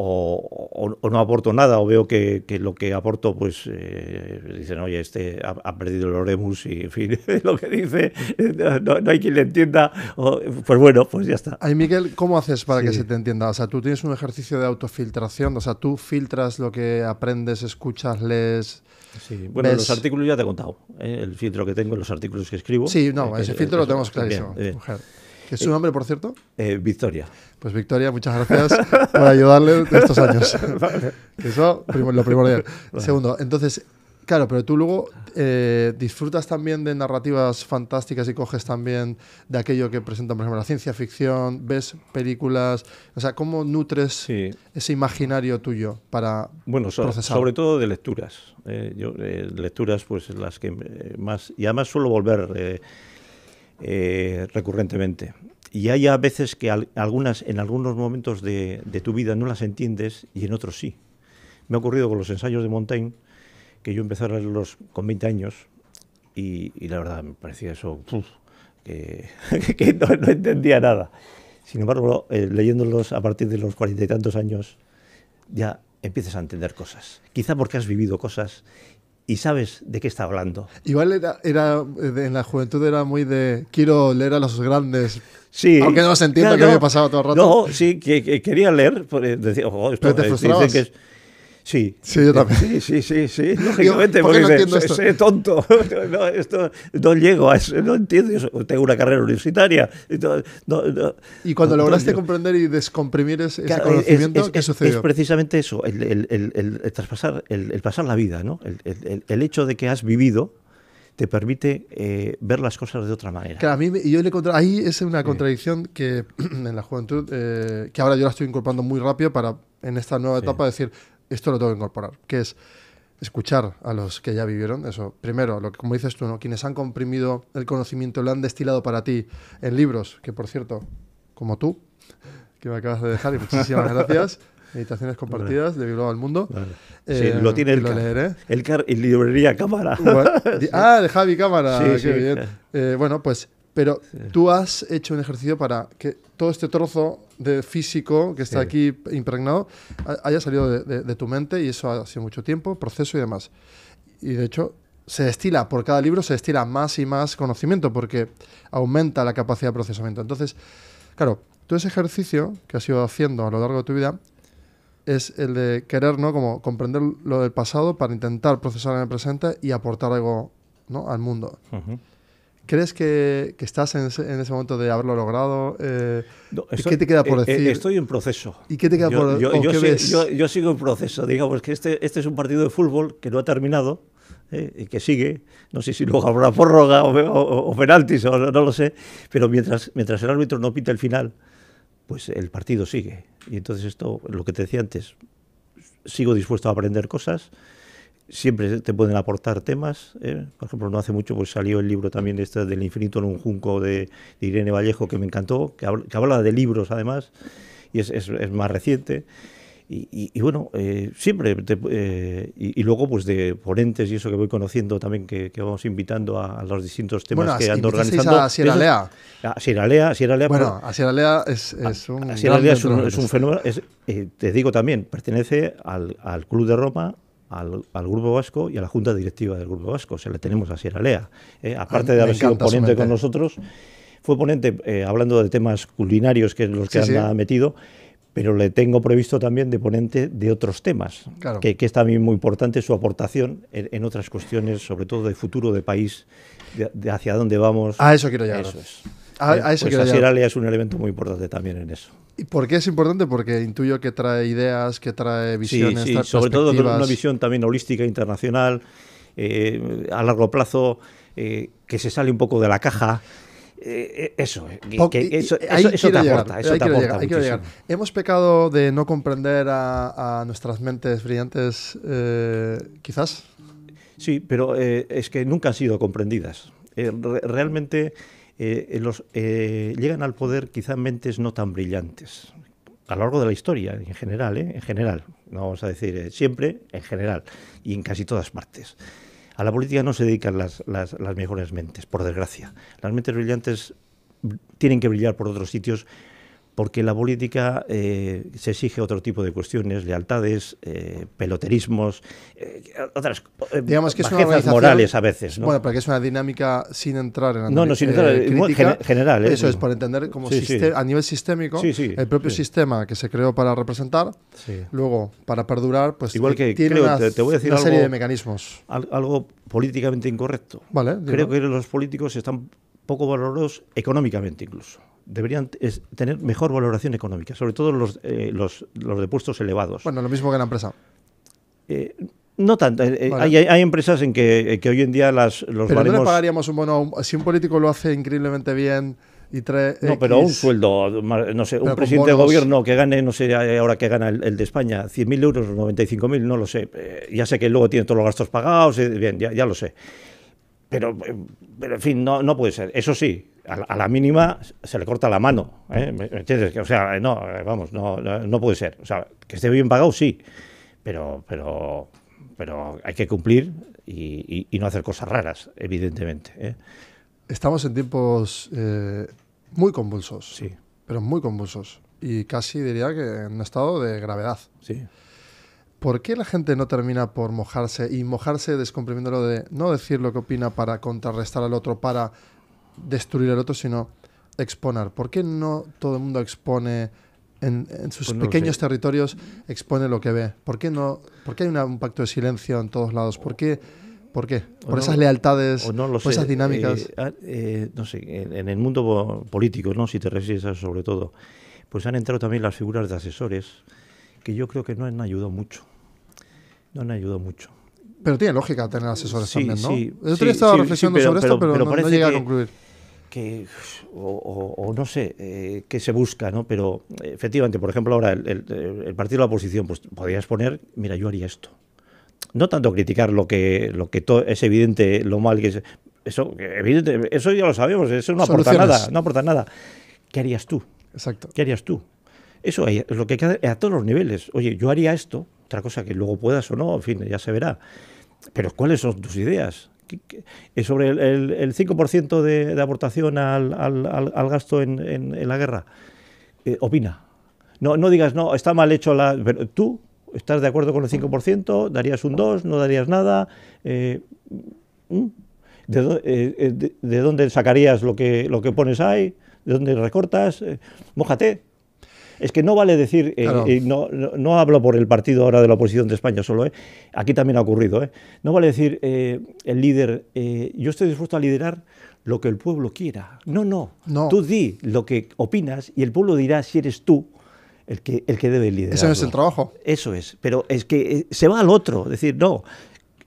o no aporto nada, o veo que lo que aporto, pues dicen, oye, ha perdido el oremus y, en fin, lo que dice, no hay quien le entienda, pues bueno, pues ya está. Ay, Miquel, ¿cómo haces para que se te entienda? O sea, tú tienes un ejercicio de autofiltración, o sea, tú filtras lo que aprendes, escuchas, lees... Sí, bueno, los artículos ya te he contado, el filtro que tengo en los artículos que escribo. Sí, no, ese filtro lo tenemos clarísimo. Mujer. ¿Qué es su nombre, por cierto? Victoria. Pues Victoria, muchas gracias por ayudarle de estos años. Eso, lo primordial. Segundo, entonces, Claro, pero tú luego disfrutas también de narrativas fantásticas y coges también de aquello que presentan, por ejemplo, la ciencia ficción, ves películas, o sea, ¿cómo nutres ese imaginario tuyo para procesar? Sobre todo de lecturas. Lecturas, pues las que más... Y además suelo volver recurrentemente. Y hay a veces que en algunos momentos de tu vida no las entiendes y en otros sí. Me ha ocurrido con los ensayos de Montaigne, que yo empecé a leerlos con 20 años y la verdad me parecía eso, que no entendía nada. Sin embargo, leyéndolos a partir de los 40 y tantos años, ya empiezas a entender cosas. Quizá porque has vivido cosas y sabes de qué está hablando. Igual en la juventud era muy de quiero leer a los grandes, sí, aunque no se entienda que había pasado todo el rato. No, sí, que quería leer, decía, esto, pero te frustrabas. Dicen que es, sí, yo también. Sí, lógicamente, ¿por qué no porque entiendo esto? soy tonto. Esto no llego a eso, no entiendo. Yo tengo una carrera universitaria. Y cuando lograste comprender y descomprimir ese conocimiento, ¿qué sucedió? Es precisamente eso, el traspasar, el pasar la vida, ¿no? El hecho de que has vivido te permite ver las cosas de otra manera. Claro, ahí es una contradicción que en la juventud, que ahora yo la estoy incorporando muy rápido para en esta nueva etapa decir, esto lo tengo que incorporar, que es escuchar a los que ya vivieron. Eso, primero, lo que como dices tú, ¿no? Quienes han comprimido el conocimiento, lo han destilado para ti en libros, que por cierto, como tú, que me acabas de dejar, y muchísimas gracias. Meditaciones compartidas de Bilbao al Mundo. Sí, lo tiene lo leeré. Y librería Cámara. Bueno, de Javi Cámara. Sí, qué bien. Bueno, pues, pero tú has hecho un ejercicio para que todo este trozo de físico que está aquí impregnado haya salido de tu mente, y eso ha sido mucho tiempo, proceso y demás. Y de hecho, se destila, por cada libro se destila más y más conocimiento porque aumenta la capacidad de procesamiento. Entonces, claro, todo ese ejercicio que has ido haciendo a lo largo de tu vida es el de querer, ¿no?, como comprender lo del pasado para intentar procesar en el presente y aportar algo, ¿no?, al mundo. ¿Crees que estás en ese momento de haberlo logrado? ¿Qué te queda por decir? Estoy en proceso. ¿Y qué te queda por decir? Yo sigo en proceso. Digamos que este es un partido de fútbol que no ha terminado, y que sigue. No sé si luego habrá prórroga o penaltis, o no lo sé. Pero mientras el árbitro no pita el final, pues el partido sigue. Y entonces esto, lo que te decía antes, sigo dispuesto a aprender cosas. Siempre te pueden aportar temas. Por ejemplo, no hace mucho pues salió el libro también del infinito en un junco de Irene Vallejo, que me encantó, que habla de libros además, y es más reciente. Y bueno, siempre, y luego pues de ponentes y eso que voy conociendo también, que vamos invitando a los distintos temas que ando organizando. A Sierra Lea. Sierra Lea. Bueno, a Sierra Lea es un... Sierra Lea es un fenómeno, te digo también, pertenece al Club de Roma, al Grupo Vasco y a la Junta Directiva del Grupo Vasco. O sea, le tenemos a Sierra Lea. Aparte de haber sido ponente con nosotros, fue ponente hablando de temas culinarios, que es los que han metido, pero le tengo previsto también de ponente de otros temas, claro, que es también muy importante su aportación en otras cuestiones, sobre todo de futuro de país, de hacia dónde vamos. A eso quiero llegar. Eso es. A eso quiero llegar. Sierra Lea es un elemento muy importante también en eso. ¿Y por qué es importante? Porque intuyo que trae ideas, que trae visiones, sí, sobre todo con una visión también holística, internacional, a largo plazo, que se sale un poco de la caja. Eso te aporta, eso te aporta muchísimo. ¿Hemos pecado de no comprender a nuestras mentes brillantes, quizás? Sí, pero es que nunca han sido comprendidas. Realmente llegan al poder quizá mentes no tan brillantes. A lo largo de la historia, en general, no vamos a decir siempre, en general, y en casi todas partes. A la política no se dedican las mejores mentes, por desgracia. Las mentes brillantes tienen que brillar por otros sitios, porque la política se exige otro tipo de cuestiones, lealtades, peloterismos, otras digamos que es una organización morales a veces, ¿no? Bueno, pero que es una dinámica sin entrar en la sin entrar, crítica, general. Eso es, por entender como a nivel sistémico, el propio sistema que se creó para representar, luego para perdurar, pues igual que tiene te voy a decir una serie de mecanismos. Algo políticamente incorrecto. Vale, creo que los políticos están poco valorados económicamente incluso. Deberían tener mejor valoración económica, sobre todo los de puestos elevados. Bueno, lo mismo que en la empresa. No tanto. Vale. Hay empresas en que hoy en día los Pero baremos... no le pagaríamos un bono, si un político lo hace increíblemente bien y trae No, pero X, un sueldo, no sé, pero un con presidente de bonos. gobierno que gane, no sé ahora que gana el de España, 100.000 euros, 95.000, no lo sé. Ya sé que luego tiene todos los gastos pagados, bien, ya lo sé. Pero en fin, no puede ser. Eso sí, a la mínima se le corta la mano. ¿Me entiendes? O sea, no, vamos, no puede ser. O sea, que esté bien pagado, sí, pero hay que cumplir y no hacer cosas raras, evidentemente. Estamos en tiempos muy convulsos, Sí, pero muy convulsos. Y casi diría que en un estado de gravedad. sí. ¿Por qué la gente no termina por mojarse y mojarse descomprimiéndolo de no decir lo que opina para contrarrestar al otro, para destruir al otro, sino exponer? ¿Por qué no todo el mundo expone en sus Pues no lo pequeños sé. territorios, expone lo que ve? ¿Por qué no? ¿Por qué hay un pacto de silencio en todos lados? ¿Por qué? ¿Por qué? O ¿Por no esas lo- lealtades, O no lo por sé. esas dinámicas? No sé, en el mundo político, ¿no? Si te refieres a eso sobre todo, pues han entrado también las figuras de asesores, que yo creo que no han ayudado mucho. No han ayudado mucho. Pero tiene lógica tener asesores Sí, también, ¿no? sí, El otro día sí, estaba sí, reflexionando sí, sobre esto, pero no parece llegué a que- concluir. o no sé qué se busca, ¿no? Pero efectivamente, por ejemplo, ahora el partido de la oposición, pues podrías poner, mira, yo haría esto. No tanto criticar lo que es evidente, lo mal que es. Eso, evidente, eso ya lo sabemos, eso no aporta Soluciones. nada, no aporta nada. ¿Qué harías tú? Exacto. ¿Qué harías tú? Eso es lo que hay que hacer a todos los niveles. Oye, yo haría esto, otra cosa que luego puedas o no, en fin, ya se verá. Pero ¿cuáles son tus ideas? Sobre el 5% de aportación al gasto en la guerra? Opina. No digas, no, está mal hecho pero tú estás de acuerdo con el 5%, darías un 2%, no darías nada. ¿De dónde sacarías lo que pones ahí? ¿De dónde recortas? Mójate. Es que no vale decir, Claro. no hablo por el partido ahora de la oposición de España solo, aquí también ha ocurrido, no vale decir el líder, yo estoy dispuesto a liderar lo que el pueblo quiera. No. No. Tú di lo que opinas y el pueblo dirá si eres tú el que debe liderar. Ese no es el trabajo. Eso es, pero es que se va al otro, decir, no,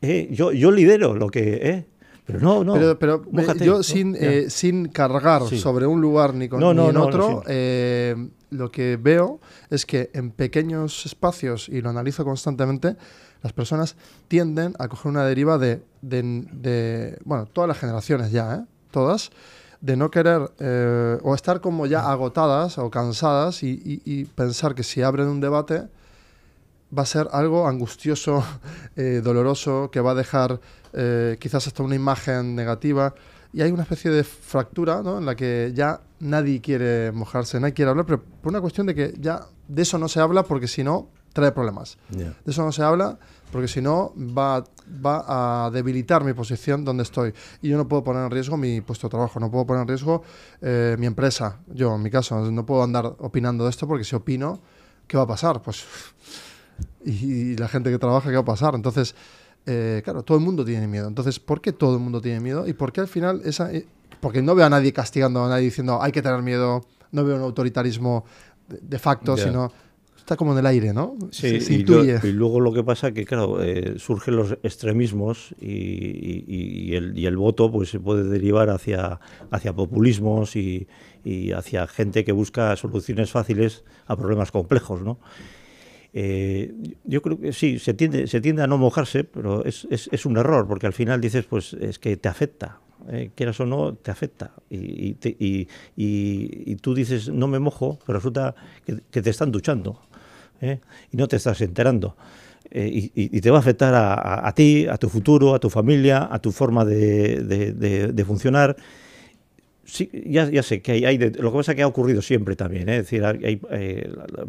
yo lidero lo que... Pero no, Pero mójate, yo ¿no? sin cargar Sí. sobre un lugar ni No, en no, otro, sí. lo que veo es que en pequeños espacios, y lo analizo constantemente, las personas tienden a coger una deriva bueno, todas las generaciones ya, todas, de no querer o estar como ya agotadas o cansadas y pensar que si abren un debate va a ser algo angustioso, doloroso, que va a dejar quizás hasta una imagen negativa. Y hay una especie de fractura, ¿no?, en la que ya nadie quiere mojarse, nadie quiere hablar, pero por una cuestión de que ya de eso no se habla porque si no trae problemas. Ya. De eso no se habla porque si no va a debilitar mi posición donde estoy. Y yo no puedo poner en riesgo mi puesto de trabajo, no puedo poner en riesgo mi empresa. Yo, en mi caso, no puedo andar opinando de esto porque si opino, ¿qué va a pasar? Pues... Y la gente que trabaja, ¿qué va a pasar? Entonces, claro, todo el mundo tiene miedo. Entonces, ¿por qué todo el mundo tiene miedo? ¿Y por qué al final porque no veo a nadie castigando a nadie diciendo hay que tener miedo, no veo un autoritarismo de facto, Ya. sino está como en el aire, ¿no? Sí, se y intuye. y luego lo que pasa es que, claro, surgen los extremismos y el voto pues se puede derivar hacia populismos y hacia gente que busca soluciones fáciles a problemas complejos, ¿no? Yo creo que sí, se tiende a no mojarse, pero es un error, porque al final dices, pues es que te afecta, quieras o no, te afecta. Y tú dices, no me mojo, pero resulta que te están duchando, y no te estás enterando. Y te va a afectar a ti, a tu futuro, a tu familia, a tu forma de funcionar. Sí, ya sé que lo que pasa es que ha ocurrido siempre también, Es decir,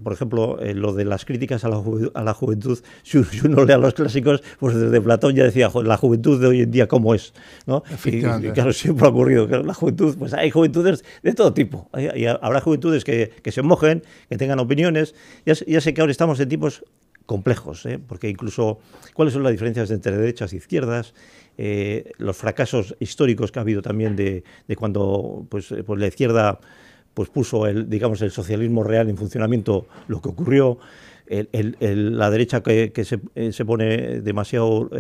por ejemplo, lo de las críticas a la juventud, si uno lee a los clásicos, pues desde Platón ya decía, la juventud de hoy en día cómo es, ¿no? Efectivamente. Y claro, siempre ha ocurrido que la juventud, pues hay juventudes de todo tipo, y habrá juventudes que se mojen, que tengan opiniones. Ya sé que ahora estamos en tiempos complejos, porque incluso cuáles son las diferencias entre derechas e izquierdas, los fracasos históricos que ha habido también de cuando pues la izquierda pues puso el socialismo real en funcionamiento, lo que ocurrió, la derecha que se pone demasiado,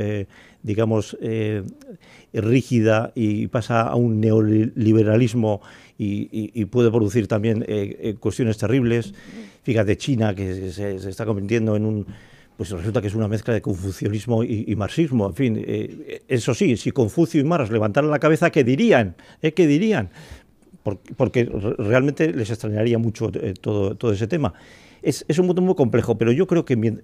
digamos, rígida y pasa a un neoliberalismo y puede producir también cuestiones terribles. Fíjate, China, que se está convirtiendo en un... Pues resulta que es una mezcla de confucianismo y marxismo. En fin, eso sí, si Confucio y Marx levantaran la cabeza, ¿qué dirían? ¿Qué dirían? Porque realmente les extrañaría mucho todo ese tema. Es un mundo muy complejo, pero yo creo que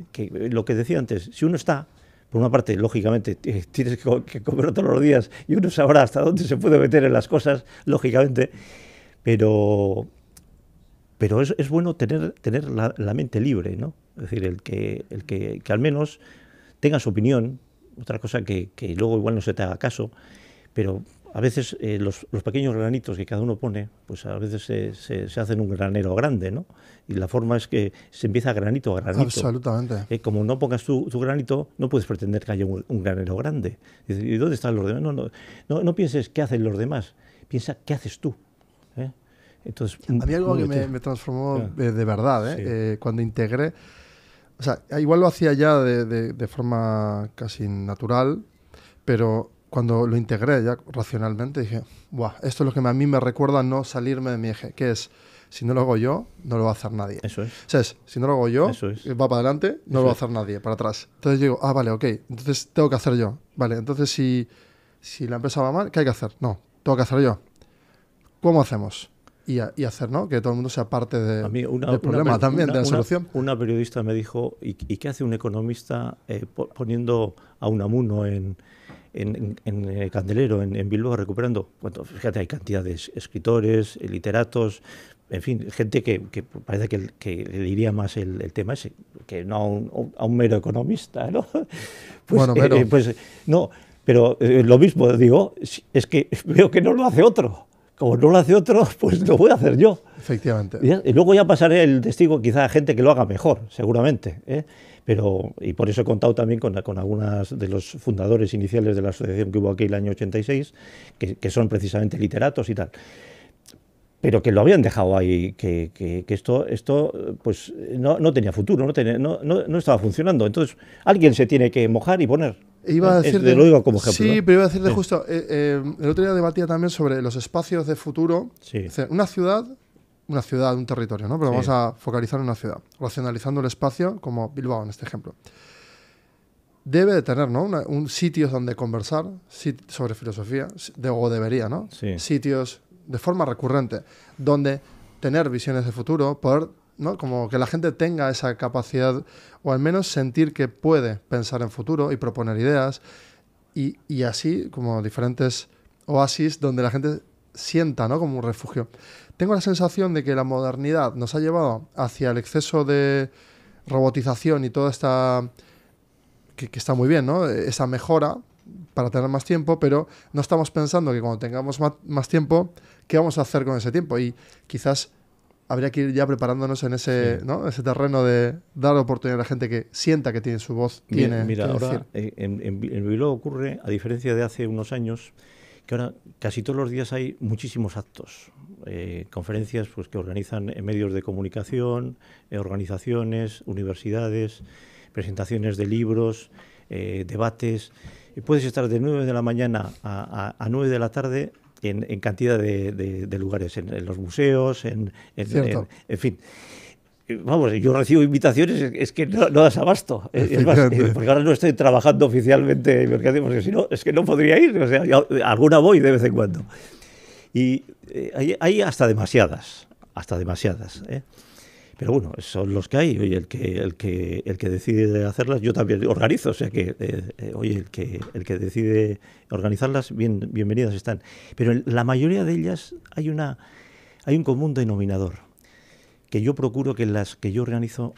lo que decía antes, si uno está, por una parte, lógicamente, tienes que comer todos los días y uno sabrá hasta dónde se puede meter en las cosas, lógicamente, pero es bueno tener la mente libre, ¿no? Es decir, el que al menos tenga su opinión, otra cosa que luego igual no se te haga caso, pero a veces los pequeños granitos que cada uno pone, pues a veces se hacen un granero grande, ¿no? Y la forma es que se empieza granito a granito. Absolutamente. Como no pongas tu granito, no puedes pretender que haya un granero grande. ¿Y dónde están los demás? No pienses qué hacen los demás, piensa qué haces tú. Entonces, a mí algo que me transformó de verdad, sí. Cuando integré, o sea, igual lo hacía ya de forma casi natural, pero cuando lo integré ya racionalmente dije, ¡buah! Esto es lo que a mí me recuerda no salirme de mi eje, que es, si no lo hago yo, no lo va a hacer nadie. Eso es. O sea, si no lo hago yo, va para adelante, no Eso lo va a hacer nadie, para atrás. Entonces digo, vale, ok, entonces tengo que hacer yo. Vale, entonces si la empresa va mal, ¿qué hay que hacer? No, tengo que hacer yo. ¿Cómo hacemos? Y hacer, ¿no? Que todo el mundo sea parte del problema también, de la solución. Una periodista me dijo, ¿y qué hace un economista poniendo a Unamuno en Candelero, en Bilbao, recuperando? Bueno, fíjate, hay cantidad de escritores, literatos, en fin, gente que parece que le diría más el tema ese, que no a un mero economista, ¿no? Pues, bueno, mero. Pues no, pero lo mismo digo, es que veo que no lo hace otro. Como no lo hace otro, pues lo voy a hacer yo. Efectivamente. Y luego ya pasaré el testigo quizá a gente que lo haga mejor, seguramente. Y por eso he contado también con algunas de los fundadores iniciales de la asociación que hubo aquí el año 86, que son precisamente literatos y tal. Pero que lo habían dejado ahí, que esto pues no tenía futuro, no estaba funcionando. Entonces alguien se tiene que mojar y poner. Iba a decir lo digo como ejemplo. Sí, pero iba a decirte justo, el otro día debatía también sobre los espacios de futuro. Sí. O sea, una ciudad, un territorio, ¿no? Pero vamos a focalizar en una ciudad, racionalizando el espacio, como Bilbao en este ejemplo. Debe de tener, ¿no? Un sitio donde conversar sobre filosofía, o debería, ¿no? Sí. Sitios de forma recurrente, donde tener visiones de futuro, poder, ¿no? Como que la gente tenga esa capacidad, o al menos sentir que puede pensar en futuro y proponer ideas, y así como diferentes oasis donde la gente sienta, ¿no? Como un refugio. Tengo la sensación de que la modernidad nos ha llevado hacia el exceso de robotización y toda esta... que está muy bien, ¿no? Esa mejora para tener más tiempo, pero no estamos pensando que cuando tengamos más tiempo, ¿qué vamos a hacer con ese tiempo? Y quizás habría que ir ya preparándonos en ese, ¿no? Ese terreno de dar oportunidad a la gente que sienta que tiene su voz. Mira, ahora en Bilbao ocurre, a diferencia de hace unos años, que ahora casi todos los días hay muchísimos actos, conferencias pues, que organizan medios de comunicación, organizaciones, universidades, presentaciones de libros, debates. Puedes estar de 9 de la mañana a 9 de la tarde en cantidad de lugares, en los museos, en fin. Vamos, yo recibo invitaciones, es que no das abasto. Es más, porque ahora no estoy trabajando oficialmente, porque si no, es que no podría ir. O sea, alguna voy de vez en cuando. Y hay hasta demasiadas. Pero bueno, son los que hay. Oye, el que decide hacerlas, yo también organizo. O sea que, oye, el que decide organizarlas, bienvenidas están. Pero en la mayoría de ellas hay un común denominador, que yo procuro que en las que yo organizo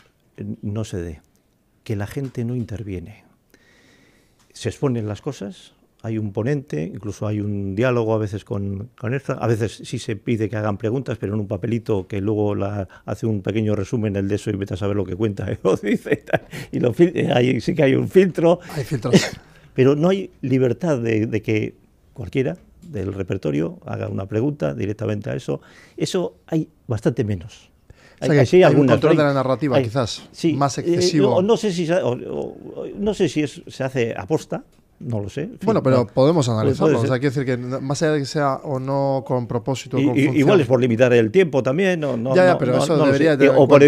no se dé, que la gente no interviene. Se exponen las cosas, hay un ponente, incluso hay un diálogo a veces con esta, a veces sí se pide que hagan preguntas, pero en un papelito que luego hace un pequeño resumen el de eso y vete a saber lo que cuenta o dice, ahí sí que hay un filtro. Hay filtros. Pero no hay libertad de que cualquiera del repertorio haga una pregunta directamente a eso. Eso hay bastante menos. O sea, que sí hay hay un algunas, control ¿no? de la narrativa, quizás, sí, más excesivo. no sé si, no sé si se hace aposta, no lo sé. En fin, Bueno, pero podemos analizarlo. puede O sea, ser. quiero decir que más allá de que sea o no con propósito o con función. Igual es por limitar el tiempo también, Ya, pero eso no lo debería sé. tener en O por cuenta.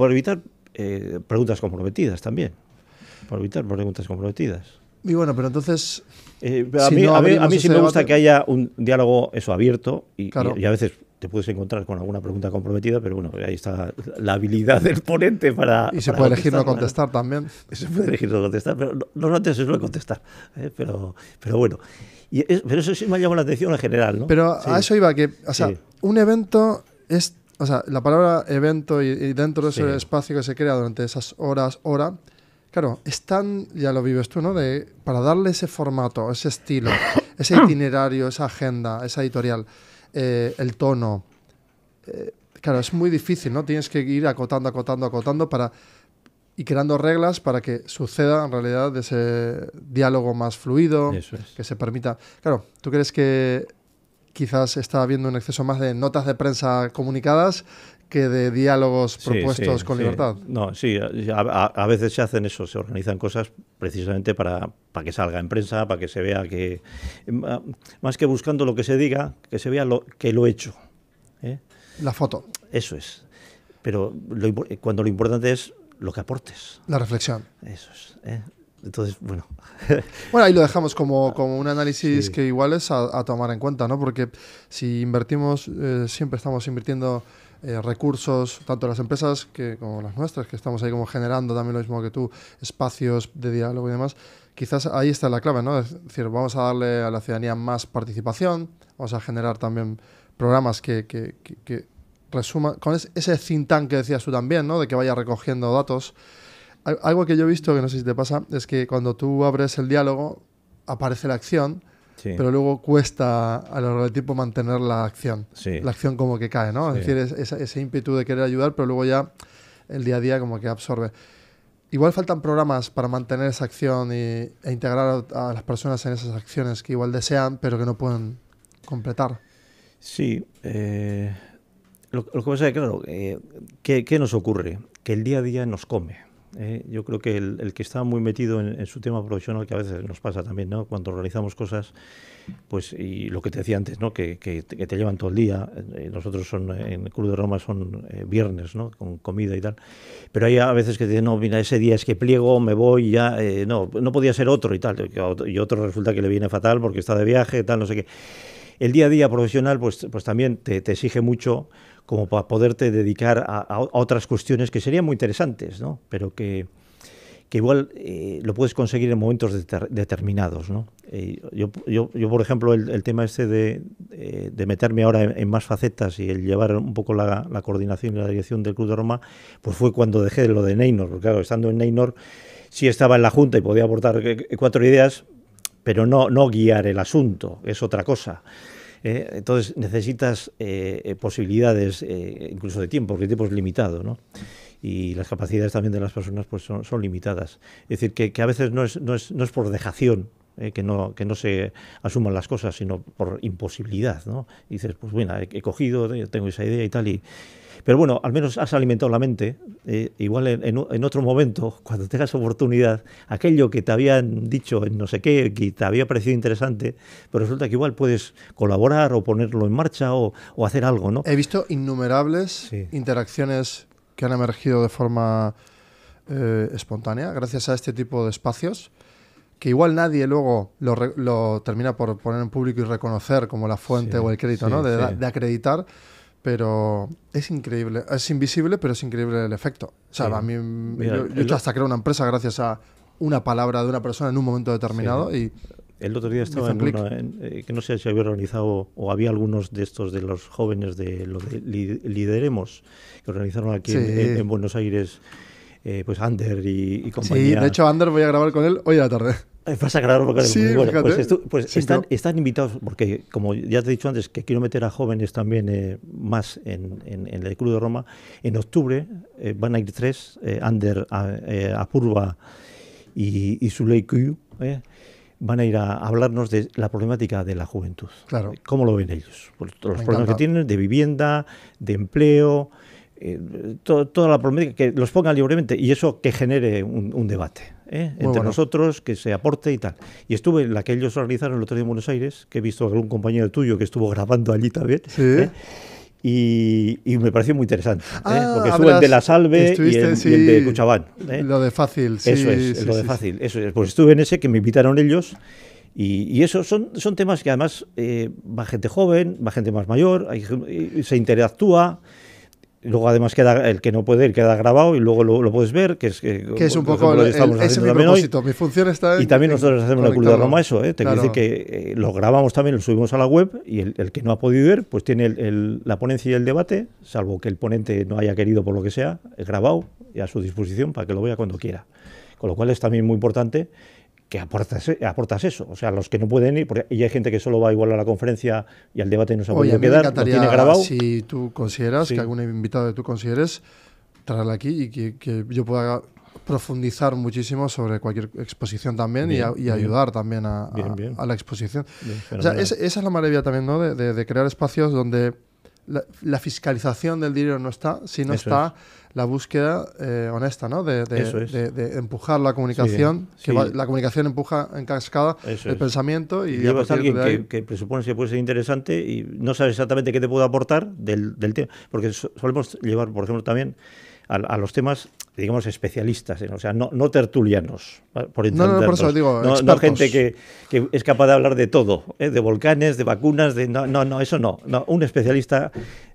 evitar preguntas comprometidas también. Por evitar preguntas comprometidas. Y bueno, pero entonces... A si mí, no a mí abrimos sí ese me gusta debate- que haya un diálogo eso abierto Claro. y a veces te puedes encontrar con alguna pregunta comprometida, pero bueno, ahí está la habilidad del ponente para Y se para puede elegir no contestarla, contestar también. ¿no? Se puede elegir no contestar, pero normalmente se suele contestar. Pero bueno. Pero eso sí me ha llamado la atención en general, ¿no? Pero Sí. a eso iba, que, o sea, Sí. un evento es, o sea, la palabra evento y dentro de ese Sí. espacio que se crea durante esas hora, claro, es tan, ya lo vives tú, ¿no? Para darle ese formato, ese estilo, ese itinerario, esa agenda, esa editorial, el tono. Claro, es muy difícil, ¿no? Tienes que ir acotando y creando reglas para que suceda en realidad ese diálogo más fluido, Eso es. que se permita. Claro, ¿tú crees que quizás está habiendo un exceso más de notas de prensa comunicadas que de diálogos propuestos con libertad? No, sí, a veces se hacen eso, se organizan cosas precisamente para que salga en prensa, para que se vea que, más que buscando lo que se diga, que se vea que lo he hecho. La foto, Eso es. Pero cuando lo importante es lo que aportes. la reflexión. Eso es. Entonces, bueno. Bueno, ahí lo dejamos como un análisis Sí. que igual es a tomar en cuenta, ¿no? Porque si invertimos, siempre estamos invirtiendo recursos, tanto las empresas como las nuestras, que estamos ahí como generando también lo mismo que tú, espacios de diálogo y demás. Quizás ahí está la clave, ¿no? Es decir, vamos a darle a la ciudadanía más participación, vamos a generar también programas que resuman, con ese think tank que decías tú también, ¿no? De que vaya recogiendo datos. Algo que yo he visto, que no sé si te pasa, es que cuando tú abres el diálogo, aparece la acción, Sí. pero luego cuesta a lo largo del tiempo mantener la acción. Sí. La acción como que cae, ¿no? Sí. Es decir, ese ímpetu de querer ayudar, pero luego ya el día a día como que absorbe. Igual faltan programas para mantener esa acción e integrar a las personas en esas acciones que igual desean, pero que no pueden completar. Sí. Lo que pasa es que, claro, ¿qué nos ocurre? Que el día a día nos come. Yo creo que el que está muy metido en su tema profesional, que a veces nos pasa también, ¿no? Cuando organizamos cosas, pues, y lo que te decía antes, ¿no? Que te llevan todo el día. Nosotros en el Club de Roma son viernes, ¿no? Con comida y tal. Pero hay a veces que te dicen, no, mira, ese día es que pliego, me voy, ya, no podía ser otro y tal. Y otro resulta que le viene fatal porque está de viaje, tal, no sé qué. El día a día profesional, pues también te exige mucho como para poderte dedicar a otras cuestiones que serían muy interesantes, ¿no? Pero que igual lo puedes conseguir en momentos determinados, ¿no? Yo, por ejemplo, el tema este de meterme ahora en más facetas y el llevar un poco la coordinación y la dirección del Club de Roma, pues fue cuando dejé lo de Neynor, porque claro, estando en Neynor sí estaba en la Junta y podía aportar 4 ideas, pero no guiar el asunto, es otra cosa. Entonces necesitas posibilidades, incluso de tiempo, porque el tiempo es limitado, ¿no? Y las capacidades también de las personas pues son limitadas. Es decir, que a veces no es por dejación que no se asuman las cosas, sino por imposibilidad, ¿no? Y dices, pues bueno, he cogido, tengo esa idea y tal, pero bueno, al menos has alimentado la mente. Igual en otro momento, cuando tengas oportunidad, aquello que te habían dicho en no sé qué, que te había parecido interesante, pero resulta que igual puedes colaborar o ponerlo en marcha o hacer algo, ¿no? He visto innumerables interacciones que han emergido de forma espontánea gracias a este tipo de espacios, que igual nadie luego lo termina por poner en público y reconocer como la fuente o el crédito, ¿no? De acreditar. Pero es increíble, es invisible, pero es increíble el efecto. O sea, a mí, yo he hecho hasta crear una empresa gracias a una palabra de una persona en un momento determinado. Y el otro día estaba en una, que no sé si había organizado o había algunos de estos de los jóvenes de los de Lideremos, que organizaron aquí en Buenos Aires, pues Ander y compañía. Sí, de hecho Ander voy a grabar con él hoy a la tarde. Vas a grabar con él. Sí, bueno, fíjate. pues están invitados, porque como ya te he dicho antes, que quiero meter a jóvenes también más en el Club de Roma. En octubre van a ir 3, Ander, Apurva y Suley Kuyu, van a ir a hablarnos de la problemática de la juventud. Claro. ¿Cómo lo ven ellos? Pues los problemas que tienen de vivienda, de empleo, toda la problemática, que los pongan libremente y eso que genere un debate entre nosotros, que se aporte y tal. Y estuve en la que ellos organizaron el otro día en Buenos Aires, que he visto a algún compañero tuyo que estuvo grabando allí también. Sí. Y me pareció muy interesante, porque estuvo el de La Salve y el de Cuchabán. Lo de Fácil, sí. Eso es, lo de Fácil. Eso es. Pues estuve en ese, que me invitaron ellos, y eso son temas que además va gente joven, va gente más mayor, se interactúa. Luego además queda el que no puede ir, queda grabado y luego lo puedes ver, que es un poco ese mi propósito. Hoy. Mi función está y también nosotros hacemos en el Club de Roma eso, Te quiero decir que lo grabamos también, lo subimos a la web y el que no ha podido ver, pues tiene la ponencia y el debate, salvo que el ponente no haya querido por lo que sea, es grabado y a su disposición para que lo vea cuando quiera. Con lo cual es también muy importante que aportas eso, o sea, los que no pueden ir, porque y hay gente que solo va igual a la conferencia y al debate no se ha podido quedar, lo tiene grabado. Si tú consideras, que algún invitado que tú consideres, traerlo aquí y que yo pueda profundizar muchísimo sobre cualquier exposición también y ayudar también a la exposición. O sea, esa es la maravilla también, ¿no? de crear espacios donde la fiscalización del dinero no está, sino eso está la búsqueda honesta, ¿no? de empujar la comunicación, la comunicación empuja en cascada el pensamiento. Y llevas a alguien que presupones que puede ser interesante y no sabes exactamente qué te puede aportar del tema, porque solemos llevar, por ejemplo, también a los temas, digamos, especialistas, o sea, no tertulianos, por entendernos. Por eso digo, no gente que es capaz de hablar de todo, de volcanes, de vacunas, eso no. Un especialista.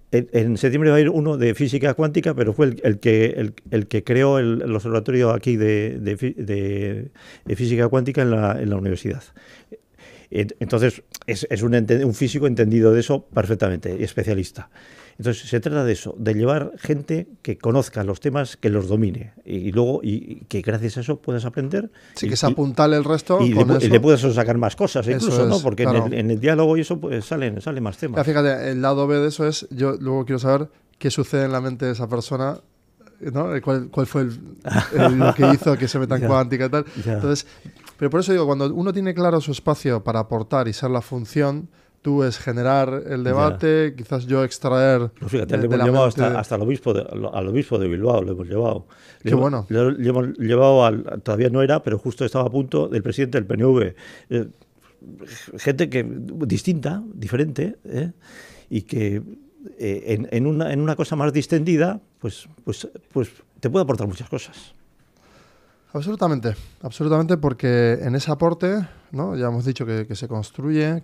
En septiembre va a ir uno de física cuántica, pero fue el que creó el observatorio aquí de física cuántica en la universidad. Entonces, es un físico entendido de eso perfectamente, y especialista. Entonces, se trata de eso, de llevar gente que conozca los temas, que los domine, y luego que gracias a eso puedas aprender. Sí, que se apuntale el resto. Y le puedas sacar más cosas, incluso, ¿no? Porque claro, en el diálogo y eso pues, salen más temas. Ya, fíjate, el lado B de eso es, yo luego quiero saber qué sucede en la mente de esa persona, ¿no? ¿Cuál fue lo que hizo que se meta en cuántica y tal? Entonces, pero por eso digo, cuando uno tiene claro su espacio para aportar y ser la función, tú es generar el debate, quizás yo extraer... Pues fíjate, le hemos llevado hasta al obispo de Bilbao, lo hemos llevado. Qué bueno. Le hemos llevado, todavía no era, pero justo estaba a punto, del presidente del PNV. Gente distinta, diferente, y que en una cosa más distendida, pues te puede aportar muchas cosas. Absolutamente, porque en ese aporte, ¿no? Ya hemos dicho que se construye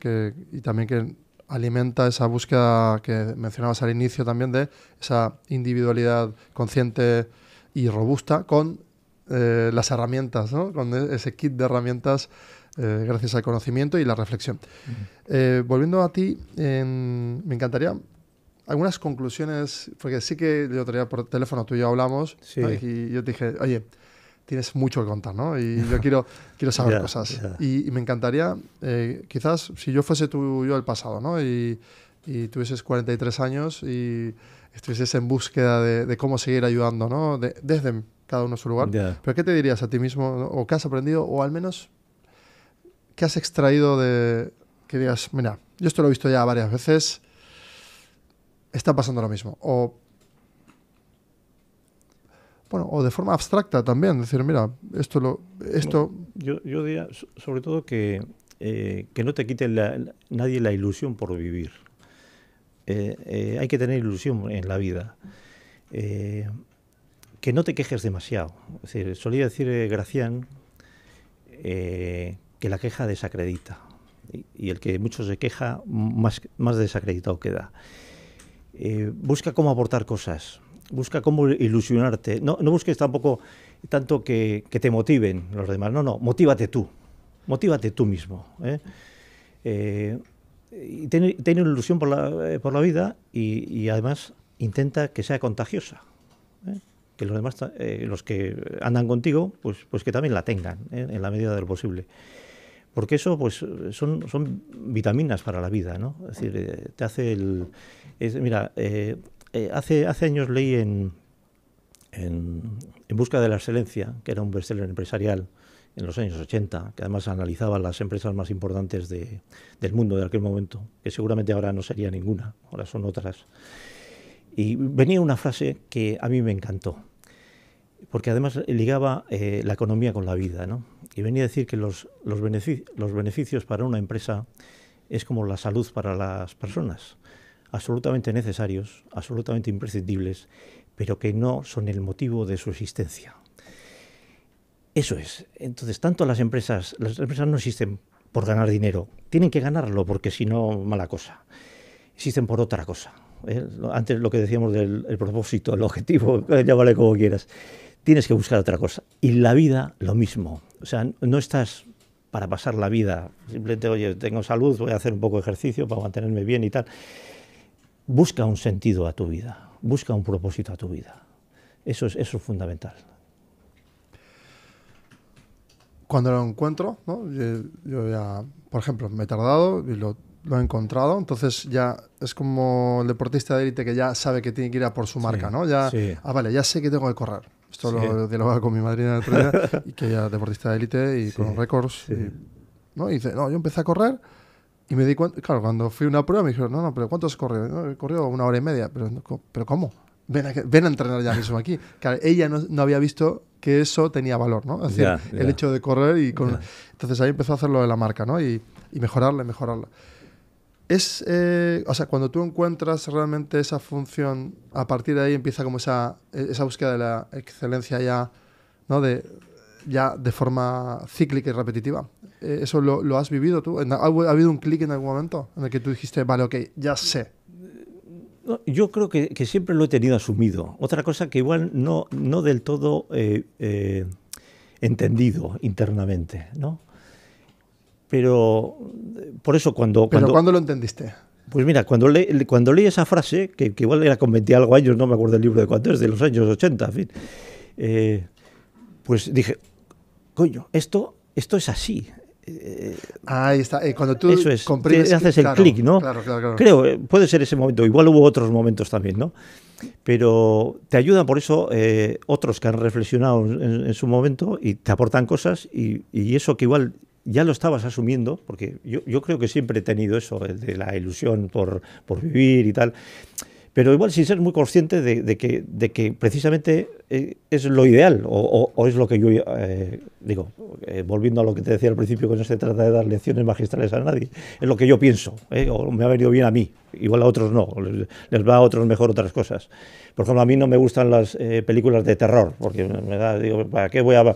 y también que alimenta esa búsqueda que mencionabas al inicio también de esa individualidad consciente y robusta con las herramientas, ¿no? Con ese kit de herramientas gracias al conocimiento y la reflexión. Volviendo a ti, me encantaría algunas conclusiones, porque sí que yo tenía por teléfono, tú y yo hablamos, ¿no? Y yo te dije, oye, tienes mucho que contar, ¿no? Y yo quiero saber cosas. Y me encantaría, quizás, si yo fuese tú yo el pasado, ¿no? Y tuvieses 43 años y estuvieses en búsqueda de cómo seguir ayudando, ¿no? Desde cada uno su lugar. ¿Pero qué te dirías a ti mismo? ¿No? ¿O qué has aprendido? O al menos, ¿qué has extraído de que digas, mira, yo esto lo he visto ya varias veces, está pasando lo mismo? O de forma abstracta también, decir, mira, Yo diría, sobre todo, que no te quite nadie la ilusión por vivir. Hay que tener ilusión en la vida. Que no te quejes demasiado. Es decir, solía decir Gracián que la queja desacredita. Y el que mucho se queja, más desacreditado queda. Busca cómo aportar cosas. Busca cómo ilusionarte. No busques tampoco tanto que te motiven los demás. No, motívate tú. Motívate tú mismo. Y ten ilusión por la vida y además intenta que sea contagiosa. Que los demás, los que andan contigo, pues que también la tengan, en la medida de lo posible. Porque eso pues son vitaminas para la vida, ¿no? Es decir, te hace hace años leí en Busca de la Excelencia, que era un bestseller empresarial en los años 80, que además analizaba las empresas más importantes del mundo de aquel momento, que seguramente ahora no sería ninguna, ahora son otras. Y venía una frase que a mí me encantó, porque además ligaba la economía con la vida, ¿no? Y venía a decir que los beneficios para una empresa es como la salud para las personas, absolutamente necesarios, absolutamente imprescindibles, pero que no son el motivo de su existencia. Eso es. Entonces, tanto las empresas no existen por ganar dinero, tienen que ganarlo porque si no, mala cosa. Existen por otra cosa. Antes lo que decíamos del propósito, el objetivo, llámale como quieras. Tienes que buscar otra cosa. Y la vida, lo mismo. O sea, no estás para pasar la vida, simplemente, oye, tengo salud, voy a hacer un poco de ejercicio para mantenerme bien y tal. Busca un sentido a tu vida, busca un propósito a tu vida. Eso es fundamental. Cuando lo encuentro, ¿no? Yo ya, por ejemplo, me he tardado y lo he encontrado, entonces ya es como el deportista de élite que ya sabe que tiene que ir a por su marca, ¿no? Ya, vale, ya sé que tengo que correr. Esto lo dialogaba con mi madrina el otro día, y que ella es deportista de élite y con récords. ¿No? Y dice, no, yo empecé a correr y me di cuenta, claro, cuando fui a una prueba me dijeron, no, pero ¿cuánto has corrido? No, he corrido 1 hora y media, pero ¿cómo? Ven a entrenar ya mismo aquí. Claro, ella no había visto que eso tenía valor, ¿no? Es decir, el hecho de correr y con... Entonces ahí empezó a hacerlo de la marca, ¿no? Y mejorarla. O sea, cuando tú encuentras realmente esa función, a partir de ahí empieza como esa búsqueda de la excelencia ya, ¿no? Ya de forma cíclica y repetitiva. ¿Eso lo has vivido tú? ¿Ha habido un clic en algún momento en el que tú dijiste, vale, ok, ya sé? Yo creo que siempre lo he tenido asumido. Otra cosa que igual no del todo entendido internamente, ¿no? Pero por eso ¿Pero cuándo lo entendiste? Pues mira, cuando leí esa frase, que igual era con 20 algo años, no me acuerdo el libro de cuánto es, de los años 80, en fin, pues dije, coño, esto es así. Ahí está. Cuando tú comprimes, haces el clic, ¿no? Claro. Creo, puede ser ese momento. Igual hubo otros momentos también, ¿no? Pero te ayudan por eso otros que han reflexionado en su momento y te aportan cosas y eso que igual ya lo estabas asumiendo, porque yo creo que siempre he tenido eso, de la ilusión por vivir y tal. Pero igual sin ser muy consciente de que precisamente es lo ideal o es lo que yo digo, volviendo a lo que te decía al principio, que no se trata de dar lecciones magistrales a nadie, es lo que yo pienso, o me ha venido bien a mí, igual a otros no, les va a otros mejor otras cosas. Por ejemplo, a mí no me gustan las películas de terror, porque digo, ¿para qué voy a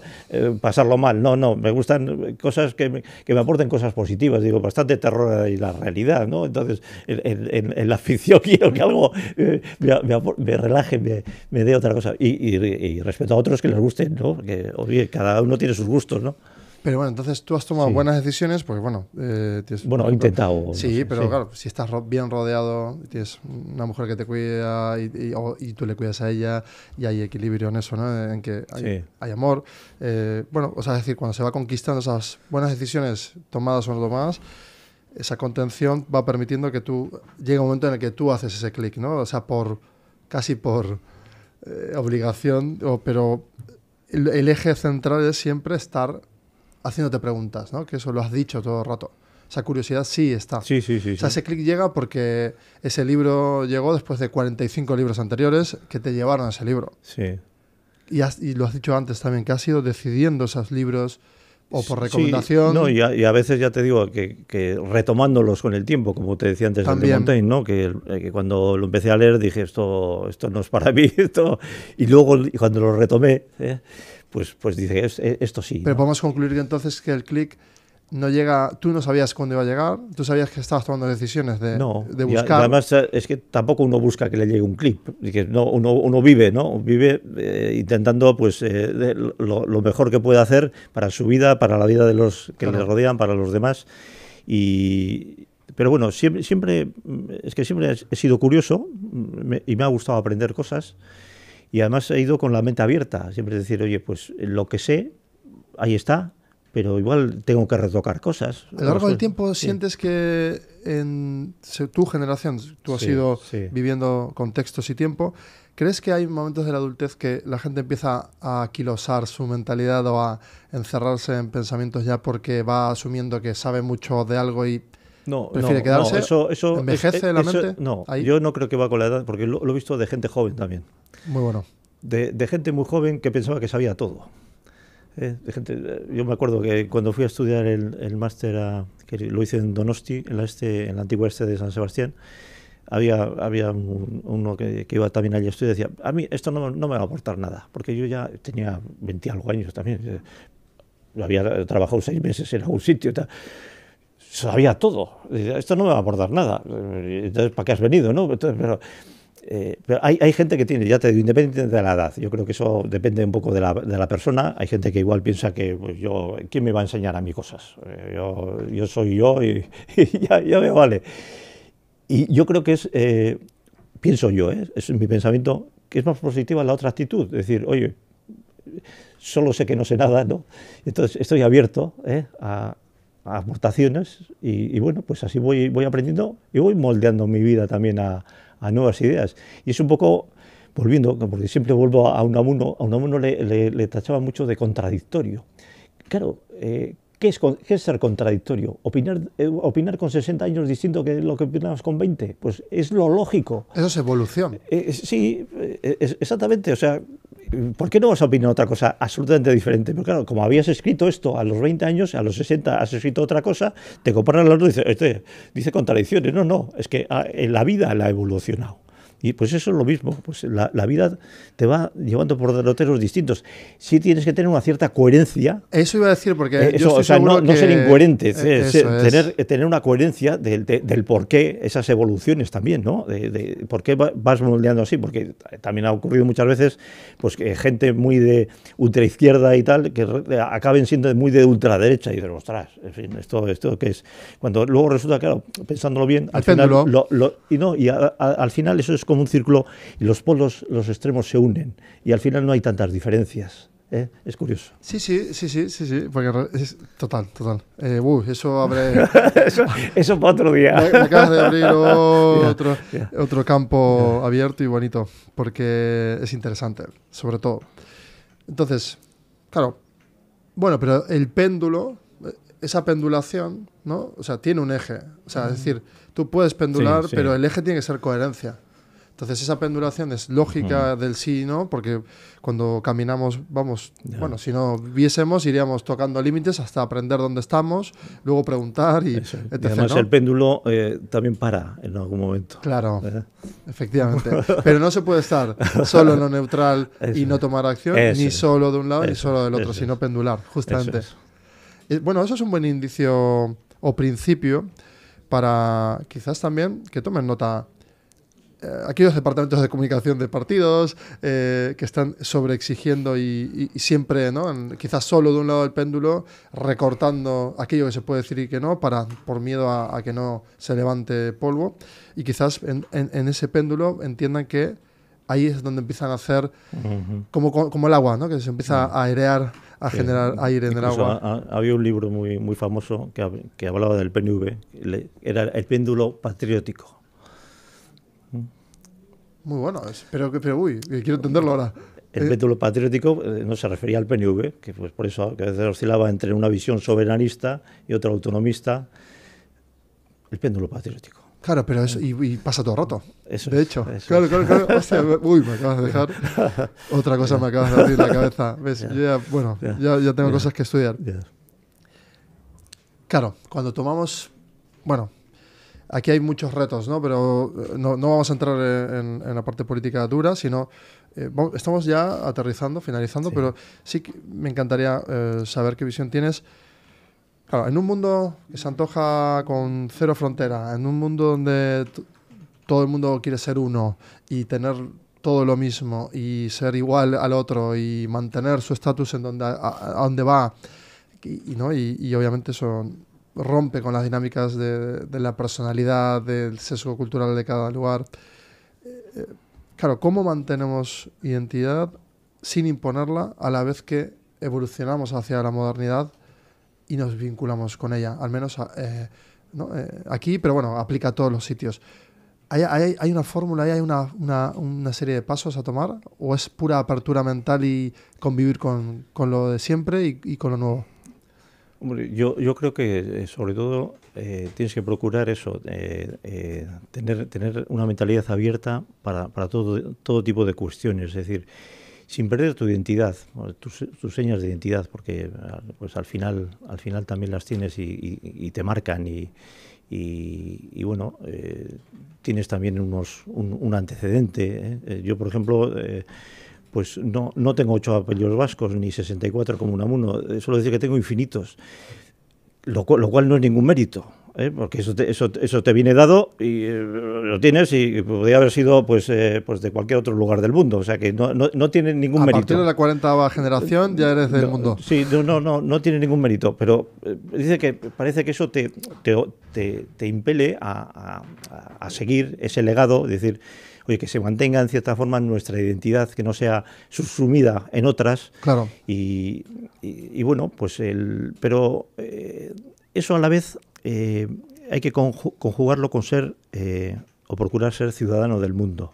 pasarlo mal? No, me gustan cosas que me aporten cosas positivas, digo, bastante terror y la realidad, ¿no? Entonces, en la ficción quiero que algo me relaje, me dé otra cosa. Y respeto a otros que les gusten, ¿no? Porque, oye, cada uno tiene sus gustos, ¿no? Pero bueno, entonces tú has tomado buenas decisiones, porque bueno... he intentado. Sí, pero claro, si estás bien rodeado, tienes una mujer que te cuida y tú le cuidas a ella y hay equilibrio en eso, ¿no? En que hay amor. Bueno, o sea, es decir, cuando se va conquistando esas buenas decisiones tomadas o no tomadas, esa contención va permitiendo que tú... Llega un momento en el que tú haces ese clic, ¿no? O sea, casi por obligación, pero el eje central es siempre estar haciéndote preguntas, ¿no? Que eso lo has dicho todo el rato. Esa curiosidad sí está. Sí. O sea, ese clic llega porque ese libro llegó después de 45 libros anteriores que te llevaron a ese libro. Sí. Y lo has dicho antes también, que has ido decidiendo esos libros o por recomendación. Sí, no, y a veces ya te digo que retomándolos con el tiempo, como te decía antes de Montaigne, ¿no? Que cuando lo empecé a leer dije, esto no es para mí, y luego cuando lo retomé, pues dije, esto sí. Pero ¿no? podemos concluir que entonces que el clic no llega, tú no sabías cuándo iba a llegar, tú sabías que estabas tomando decisiones de buscar. Y además es que tampoco uno busca que le llegue un clic, uno vive, ¿no? Vive intentando pues lo mejor que puede hacer para su vida, para la vida de los que le rodean, para los demás. Pero bueno, siempre he sido curioso y me ha gustado aprender cosas. Y además he ido con la mente abierta, siempre decir, oye, pues lo que sé, ahí está, pero igual tengo que retocar cosas. A lo largo del tiempo sientes que en tu generación, tú has ido viviendo contextos y tiempo, ¿crees que hay momentos de la adultez que la gente empieza a aquilosar su mentalidad o a encerrarse en pensamientos ya porque va asumiendo que sabe mucho de algo y ¿Prefiere quedarse? Eso ¿Envejece la mente? No, ahí. yo no creo que va con la edad, porque lo he visto de gente joven también. Muy bueno. De gente muy joven que pensaba que sabía todo. Yo me acuerdo que cuando fui a estudiar el máster, que lo hice en Donosti, en la antigua de San Sebastián, había uno que iba también allí a estudiar y decía, a mí esto no me va a aportar nada, porque yo ya tenía 20 algo años también. Había trabajado 6 meses en algún sitio y tal. Sabía todo. Esto no me va a aportar nada. Entonces, ¿para qué has venido? ¿No? Entonces, pero hay gente que tiene, ya te digo, independientemente de la edad. Yo creo que eso depende un poco de la persona. Hay gente que igual piensa que pues ¿quién me va a enseñar a mí cosas? Yo soy yo y ya me vale. Y yo creo que pienso yo, es mi pensamiento, que es más positiva la otra actitud. Es decir, oye, solo sé que no sé nada, ¿no? Entonces estoy abierto a aportaciones y bueno, pues así voy aprendiendo y voy moldeando mi vida también a nuevas ideas. Y es un poco, volviendo, porque siempre vuelvo a Unamuno le tachaba mucho de contradictorio. Claro, ¿qué es ser contradictorio? ¿Opinar con 60 años distinto que lo que opinamos con 20? Pues es lo lógico. Eso es evolución. Sí, exactamente. O sea, ¿por qué no vas a opinar otra cosa absolutamente diferente? Pero claro, como habías escrito esto a los 20 años, a los 60 has escrito otra cosa, te comparas los dos y dices, dice contradicciones. No, es que en la vida la ha evolucionado. Y pues eso es lo mismo, pues la vida te va llevando por derroteros distintos. Sí tienes que tener una cierta coherencia. Eso iba a decir, porque yo estoy seguro no ser incoherente, tener una coherencia del por qué esas evoluciones también, ¿no? De por qué vas moldeando así, porque también ha ocurrido muchas veces pues que gente muy de ultraizquierda y tal, que acaben siendo muy de ultraderecha y dices, ostras, en fin, esto que es. Cuando luego resulta, claro, pensándolo bien, al final al final eso es como un círculo y los polos, los extremos se unen y al final no hay tantas diferencias. Es curioso. Sí, porque es total. Eso abre... eso para otro día. Me acabas de abrir otro campo abierto y bonito, porque es interesante, sobre todo. Entonces, claro, bueno, pero el péndulo, esa pendulación, ¿no? O sea, tiene un eje. O sea, es decir, tú puedes pendular, pero el eje tiene que ser coherencia. Entonces esa pendulación es lógica del sí y no, porque cuando caminamos, bueno, si no viésemos, iríamos tocando límites hasta aprender dónde estamos, luego preguntar y etc. Y además, ¿no? El péndulo también para en algún momento. Claro, efectivamente. Pero no se puede estar solo en lo neutral y no tomar acción, ni solo de un lado ni solo del otro, sino pendular, justamente. Bueno, eso es un buen indicio o principio para quizás también que tomen nota aquellos departamentos de comunicación de partidos que están sobreexigiendo y siempre, ¿no? Quizás solo de un lado del péndulo, recortando aquello que se puede decir y que no, por miedo a que no se levante polvo. Y quizás en ese péndulo entiendan que ahí es donde empiezan a hacer como el agua, ¿no? Que se empieza a airear, a generar aire en el agua. Había un libro muy famoso que hablaba del PNV, era el péndulo patriótico. Muy bueno, pero quiero entenderlo ahora. El péndulo patriótico no se refería al PNV, que pues por eso que a veces oscilaba entre una visión soberanista y otra autonomista. El péndulo patriótico. Claro, pero eso y pasa todo el rato. Eso de hecho. Claro. Hostia, me acabas de dejar. Otra cosa me acabas de abrir la cabeza. ¿Ves? Yo ya tengo cosas que estudiar. Claro, cuando tomamos... Bueno, aquí hay muchos retos, ¿no? Pero no vamos a entrar en la parte política dura, sino... estamos ya aterrizando, finalizando, pero sí que me encantaría saber qué visión tienes. Claro, en un mundo que se antoja con cero frontera, en un mundo donde todo el mundo quiere ser uno y tener todo lo mismo y ser igual al otro y mantener su estatus en a donde va, y obviamente eso rompe con las dinámicas de la personalidad, del sesgo cultural de cada lugar. Claro, ¿cómo mantenemos identidad sin imponerla a la vez que evolucionamos hacia la modernidad y nos vinculamos con ella? Al menos aquí, pero bueno, aplica a todos los sitios. ¿Hay una fórmula, hay una serie de pasos a tomar? ¿O es pura apertura mental y convivir con lo de siempre y con lo nuevo? Hombre, yo creo que sobre todo tienes que procurar eso, tener una mentalidad abierta para todo tipo de cuestiones, es decir, sin perder tu identidad, tus señas de identidad, porque pues al final también las tienes y te marcan y bueno, tienes también un antecedente. Yo, por ejemplo, pues no tengo 8 apellidos vascos ni 64 como Unamuno, suelo decir que tengo infinitos, lo cual no es ningún mérito, porque eso te viene dado y lo tienes y podría haber sido pues de cualquier otro lugar del mundo, o sea que no tiene ningún mérito. A partir de la 40ª generación ya eres del mundo. Sí, no tiene ningún mérito, pero dice que parece que eso te impele a seguir ese legado, es decir, oye, que se mantenga en cierta forma nuestra identidad, que no sea subsumida en otras. Claro. Y bueno, pues pero eso a la vez hay que conjugarlo con ser o procurar ser ciudadano del mundo,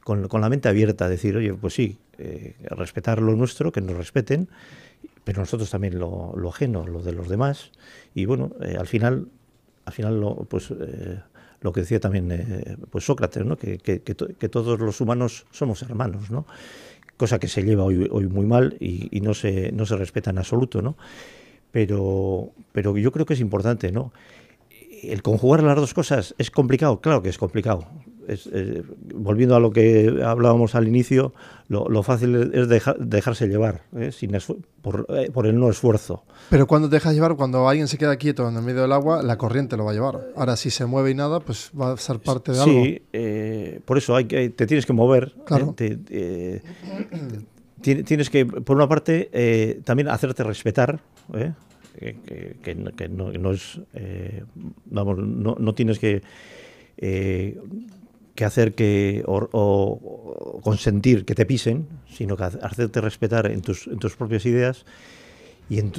con la mente abierta, decir, oye, pues sí, respetar lo nuestro, que nos respeten, pero nosotros también lo ajeno, lo de los demás. Y bueno, al final lo que decía también pues Sócrates, ¿no? que todos los humanos somos hermanos, ¿no? Cosa que se lleva hoy muy mal y no se respeta en absoluto, ¿no? Pero yo creo que es importante, ¿no? El conjugar las dos cosas es complicado, claro que es complicado. Volviendo a lo que hablábamos al inicio, lo fácil es dejarse llevar, por el no esfuerzo. Pero cuando te dejas llevar, cuando alguien se queda quieto en el medio del agua, la corriente lo va a llevar. Ahora, si se mueve y nada, pues va a ser parte de algo. Sí, por eso te tienes que mover. Claro. Tienes que, por una parte, también hacerte respetar, que no es, vamos, no tienes que hacer o consentir que te pisen, sino que hacerte respetar en tus propias ideas y en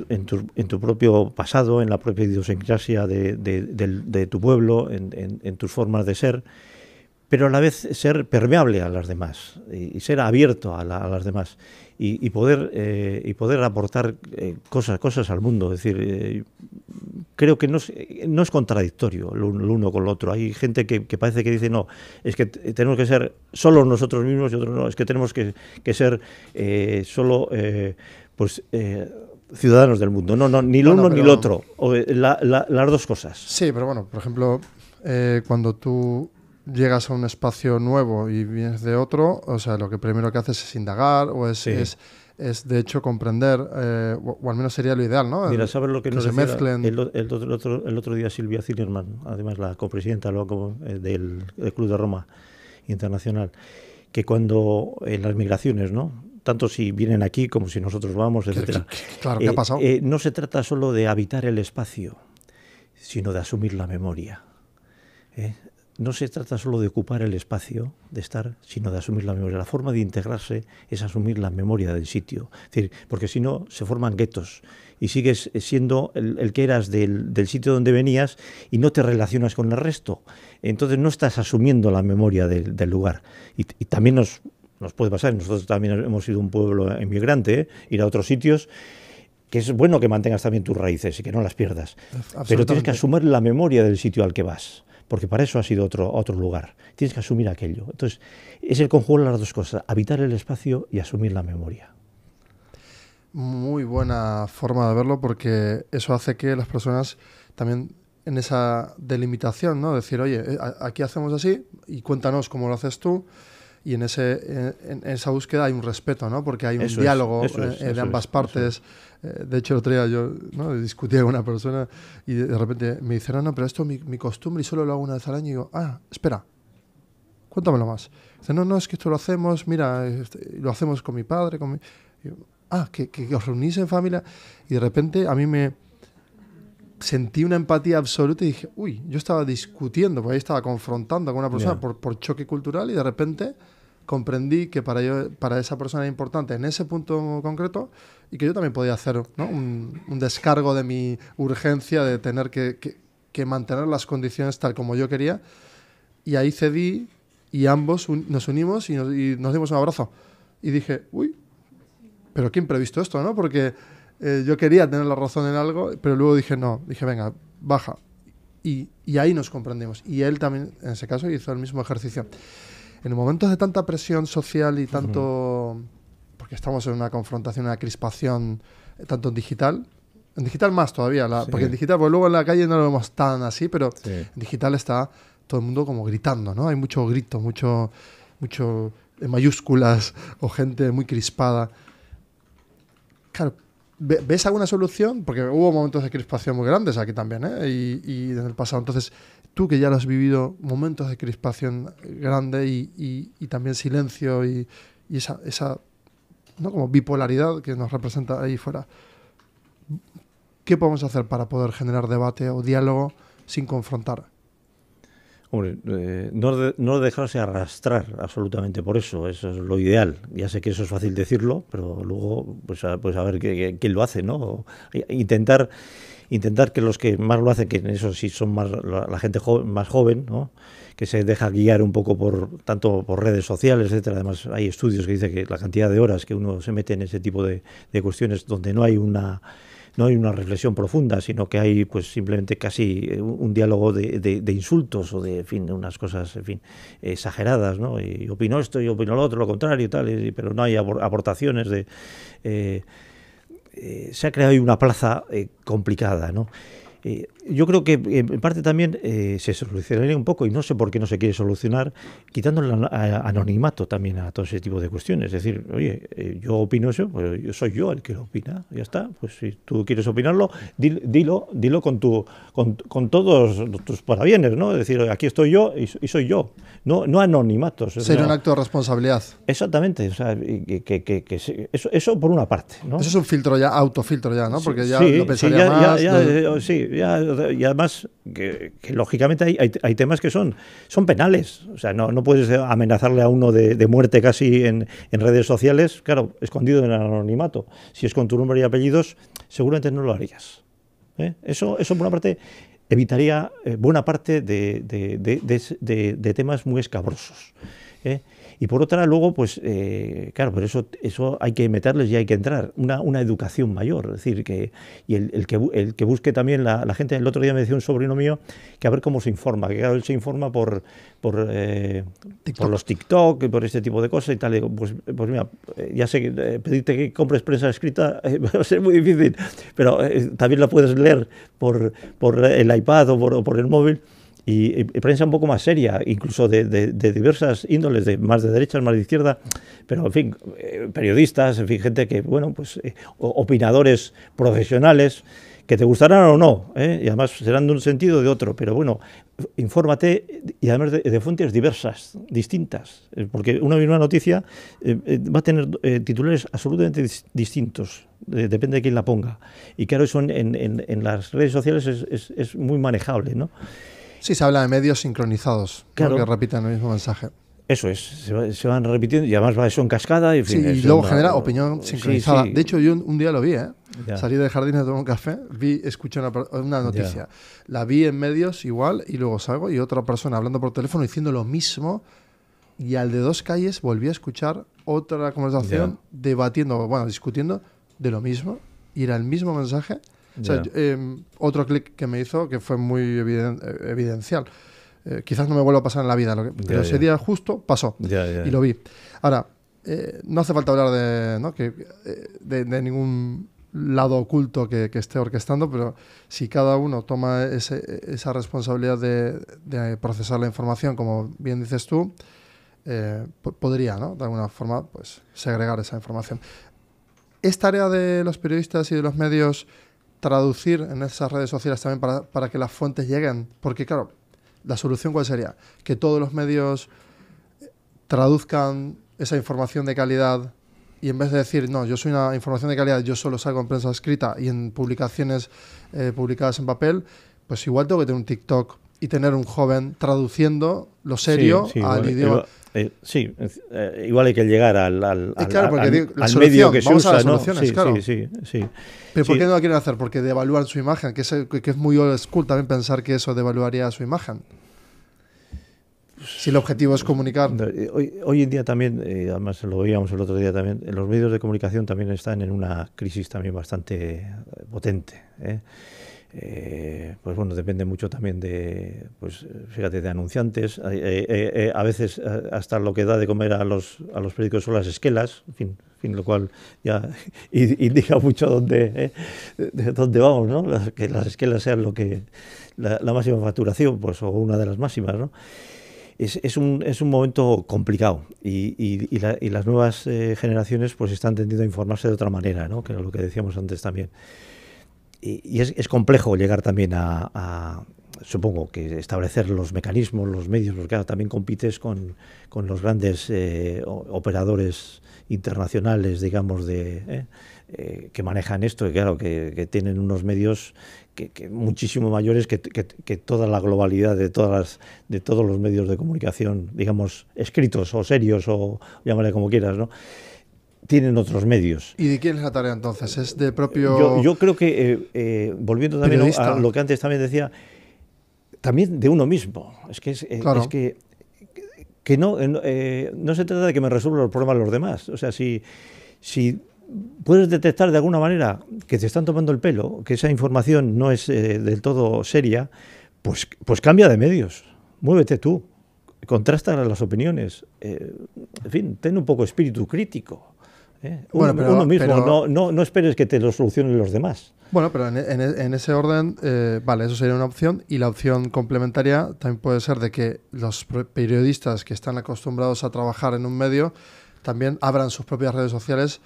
tu propio pasado, en la propia idiosincrasia de tu pueblo, en tus formas de ser, pero a la vez ser permeable a las demás y ser abierto a las demás y poder aportar cosas al mundo. Es decir, creo que no es contradictorio lo uno con lo otro. Hay gente que parece que dice, no, es que tenemos que ser solo nosotros mismos, y otros no, es que tenemos que ser solo ciudadanos del mundo. No, ni lo uno ni lo otro, las dos cosas. Sí, pero bueno, por ejemplo, cuando tú llegas a un espacio nuevo y vienes de otro, o sea, lo que primero que haces es indagar o es de hecho comprender, o al menos sería lo ideal, ¿no? Mira, ¿sabes lo que nos se decía mezclen? El otro día Silvia Zinerman, además la copresidenta del Club de Roma Internacional, que cuando en las migraciones, ¿no?, tanto si vienen aquí como si nosotros vamos, etcétera. Claro, ¿qué ha pasado? No se trata solo de habitar el espacio, sino de asumir la memoria. No se trata solo de ocupar el espacio, de estar, sino de asumir la memoria. La forma de integrarse es asumir la memoria del sitio. Es decir, porque si no, se forman guetos y sigues siendo el que eras del sitio donde venías y no te relacionas con el resto. Entonces no estás asumiendo la memoria del lugar. Y también nos puede pasar, nosotros también hemos sido un pueblo inmigrante, ir a otros sitios, que es bueno que mantengas también tus raíces y que no las pierdas. Pero tienes que asumir la memoria del sitio al que vas, porque para eso has ido a otro lugar. Tienes que asumir aquello. Entonces, es el conjugar las dos cosas, habitar el espacio y asumir la memoria. Muy buena forma de verlo, porque eso hace que las personas también en esa delimitación, ¿no? Decir, oye, aquí hacemos así y cuéntanos cómo lo haces tú. Y en esa búsqueda hay un respeto, ¿no? Porque hay un diálogo de ambas partes. De hecho, el otro día yo, ¿no?, discutía con una persona y de repente me dice, no, pero esto es mi costumbre y solo lo hago una vez al año. Y digo, espera, cuéntamelo más. Dice, no, es que esto lo hacemos, mira, lo hacemos con mi padre, Y yo, que os reunís en familia. Y de repente a mí me sentí una empatía absoluta y dije, yo estaba discutiendo, porque ahí estaba confrontando con una persona por choque cultural, y de repente comprendí que para esa persona era importante en ese punto concreto, y que yo también podía hacer, ¿no?, un descargo de mi urgencia de tener que mantener las condiciones tal como yo quería, y ahí cedí y ambos nos unimos y nos dimos un abrazo. Y dije, pero qué imprevisto esto, ¿no? Porque yo quería tener la razón en algo, pero luego dije no, dije venga, baja. Y ahí nos comprendimos. Y él también, en ese caso, hizo el mismo ejercicio. En momentos de tanta presión social y tanto... Porque estamos en una confrontación, una crispación, tanto en digital más todavía, porque en digital, pues luego en la calle no lo vemos tan así, pero en digital está todo el mundo como gritando, ¿no? Hay mucho grito, mucho en mayúsculas o gente muy crispada. Claro, ¿ves alguna solución? Porque hubo momentos de crispación muy grandes aquí también, ¿eh? Y en el pasado. Entonces, tú que ya lo has vivido, momentos de crispación grande y también silencio y esa ¿no? como bipolaridad que nos representa ahí fuera. ¿Qué podemos hacer para poder generar debate o diálogo sin confrontar? Hombre, no dejarse arrastrar absolutamente por eso es lo ideal. Ya sé que eso es fácil decirlo, pero luego pues a ver quién lo hace, ¿no? Intentar que los que más lo hacen, que en eso sí son más la gente más joven, ¿no? Que se deja guiar un poco tanto por redes sociales, etcétera. Además hay estudios que dicen que la cantidad de horas que uno se mete en ese tipo de cuestiones donde no hay una reflexión profunda, sino que hay pues simplemente casi un diálogo de insultos o de, en fin, unas cosas, en fin, exageradas, ¿no? Y opino esto y opino lo otro, lo contrario y tal, pero no hay aportaciones se ha creado ahí una plaza complicada, ¿no? Yo creo que en parte también se solucionaría un poco, y no sé por qué no se quiere solucionar, quitando el anonimato también a todo ese tipo de cuestiones. Es decir, oye, yo opino eso, pues yo soy yo el que lo opina, ya está. Pues si tú quieres opinarlo, dilo con todos tus parabienes, ¿no? Es decir, aquí estoy yo y soy yo, no anonimatos. Sería un acto de responsabilidad. Exactamente, o sea, eso por una parte, ¿no? Eso es un filtro ya, autofiltro ya, ¿no? Porque ya sí, lo pensaría más. Y además que lógicamente hay temas que son penales. O sea, no puedes amenazarle a uno de muerte casi en redes sociales, claro, escondido en el anonimato. Si es con tu nombre y apellidos, seguramente no lo harías. Eso por una parte evitaría buena parte de temas muy escabrosos. Y por otra, luego, pues, claro, pero eso hay que meterles y hay que entrar, una educación mayor, es decir, el que busque también la gente. El otro día me decía un sobrino mío que a ver cómo se informa, que claro, él se informa por los TikTok y por este tipo de cosas y tal. Y digo, pues mira, ya sé que pedirte que compres prensa escrita va a ser muy difícil, pero también la puedes leer por el iPad o por el móvil. Y prensa un poco más seria, incluso de diversas índoles, más de derechas, más de izquierda, pero en fin, periodistas, en fin, gente que, bueno, pues opinadores profesionales, que te gustarán o no, y además serán de un sentido o de otro, pero bueno, infórmate, y además de fuentes diversas, distintas, porque una misma noticia va a tener titulares absolutamente distintos, depende de quién la ponga, y claro, eso en las redes sociales es muy manejable, ¿no? Sí, se habla de medios sincronizados, claro, que repiten el mismo mensaje. Eso es, se van repitiendo y además va eso en cascada. Y, en fin, sí, y luego genera opinión sincronizada. Sí. De hecho, yo un día lo vi, salí del jardín a tomar un café, escuché una noticia. La vi en medios igual y luego salgo y otra persona hablando por teléfono diciendo lo mismo y al de dos calles volví a escuchar otra conversación discutiendo de lo mismo y era el mismo mensaje. O sea, otro clic que me hizo que fue muy evidencial. Quizás no me vuelva a pasar en la vida, pero ese día justo pasó y lo vi. Ahora, no hace falta hablar de ningún lado oculto que esté orquestando, pero si cada uno toma esa responsabilidad de procesar la información, como bien dices tú, podría, ¿no? De alguna forma, pues, segregar esa información. ¿Es tarea de los periodistas y de los medios traducir en esas redes sociales también para que las fuentes lleguen? Porque claro, la solución ¿cuál sería? Que todos los medios traduzcan esa información de calidad y en vez de decir, no, yo soy una información de calidad, yo solo salgo en prensa escrita y en publicaciones publicadas en papel, pues igual tengo que tener un TikTok y tener un joven traduciendo lo serio al idioma. Igual hay que llegar al medio que se usa, ¿no? Claro. Sí. Pero ¿por qué no lo quieren hacer? Porque devalúan su imagen, que es muy old school también pensar que eso devaluaría su imagen. Si el objetivo es comunicar. Hoy en día también, además lo veíamos el otro día también, los medios de comunicación también están en una crisis también bastante potente, ¿eh? Pues bueno, depende mucho también de, pues fíjate, de anunciantes. A veces hasta lo que da de comer a los periódicos son las esquelas, en fin, lo cual ya indica mucho de dónde vamos, ¿no? Que las esquelas sean lo que la máxima facturación, pues, o una de las máximas, ¿no? Es un momento complicado y las nuevas generaciones pues están tendiendo a informarse de otra manera, ¿no? Que era lo que decíamos antes también. Y es complejo llegar también a supongo que establecer los mecanismos, los medios, porque claro, también compites con los grandes operadores internacionales, digamos, que manejan esto, y claro, que tienen unos medios que muchísimo mayores que toda la globalidad de todos los medios de comunicación, digamos, escritos o serios, o llámale como quieras, ¿no? Tienen otros medios. ¿Y de quién es la tarea entonces? ¿Es de propio Yo creo que, volviendo también periodista? a lo que antes también decía, también de uno mismo. Claro. Es que no se trata de que me resuelvan los problemas los demás. O sea, si puedes detectar de alguna manera que te están tomando el pelo, que esa información no es del todo seria, pues cambia de medios, muévete tú, contrasta las opinioes, en fin, ten un poco espíritu crítico. Bueno, uno mismo, no esperes que te lo solucionen los demás. Bueno, pero en ese orden, vale, eso sería una opción, y la opción complementaria también puede ser de que los periodistas que están acostumbrados a trabajar en un medio también abran sus propias redes sociales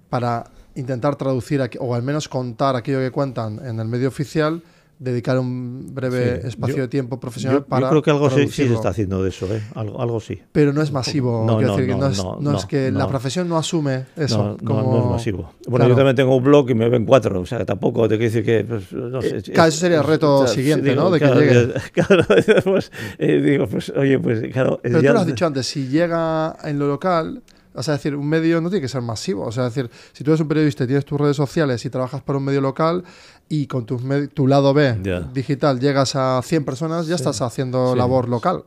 para intentar traducir o al menos contar aquello que cuentan en el medio oficial, dedicar un breve espacio de tiempo profesional para yo creo que algo sí se traducirlo. está haciendo de eso, algo sí. Pero no es masivo, no es que la profesión no asume eso. No es masivo. Bueno, claro. Yo también tengo un blog y me ven 4, o sea, que tampoco te quiero decir que... Pues, no sé, eso sería el reto siguiente, digo, ¿no? De claro, que llegue. Claro, pues, digo, pues, oye, pues claro... Pero tú lo has dicho antes, si llega en lo local... O sea, es decir, un medio no tiene que ser masivo. O sea, es decir, si tú eres un periodista y tienes tus redes sociales y trabajas para un medio local y con tu lado B digital llegas a 100 personas, ya estás haciendo labor local.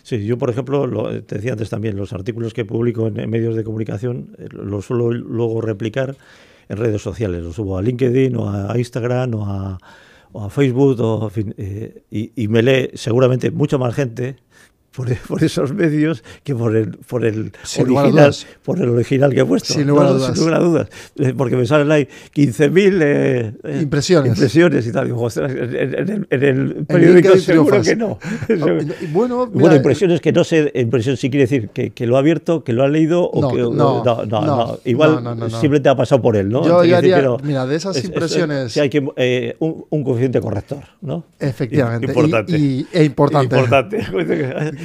Sí, yo, por ejemplo, te decía antes también, los artículos que publico en medios de comunicación los suelo luego replicar en redes sociales. Los subo a LinkedIn o a Instagram o a Facebook, en fin, y me lee seguramente mucha más gente por esos medios que por el original que he puesto. Sin lugar a dudas. Porque me salen ahí 15.000 impresiones y tal. Digo, ostras, en el periódico seguro que no. Bueno, impresiones que no sé, impresión sí quiere decir que lo ha abierto, que lo ha leído o que no. Igual simplemente ha pasado por él, ¿no? Yo haría, mira, de esas impresiones... Sí, hay que un coeficiente corrector, ¿no? Efectivamente. Importante. Importante.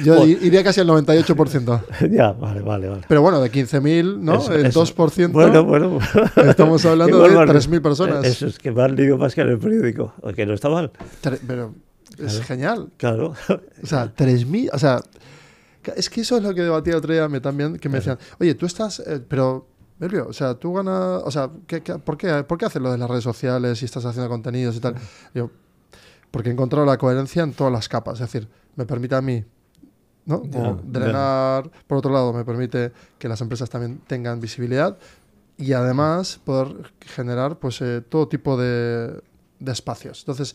Yo iría casi al 98%. Ya, vale. Pero bueno, de 15.000, ¿no? El 2%. Bueno. Estamos hablando de 3.000 personas. Eso es que me han leído más que en el periódico, que no está mal. Pero es genial. Claro. O sea, 3.000, o sea, es que eso es lo que debatía el otro día también, que me decían, oye, tú estás, pero, Elvio, o sea, tú ganas, o sea, ¿por qué haces lo de las redes sociales y estás haciendo contenidos y tal? Yo, porque he encontrado la coherencia en todas las capas, es decir, me permite a mí, ¿no? Drenar, por otro lado, me permite que las empresas también tengan visibilidad y además poder generar pues todo tipo de espacios. Entonces,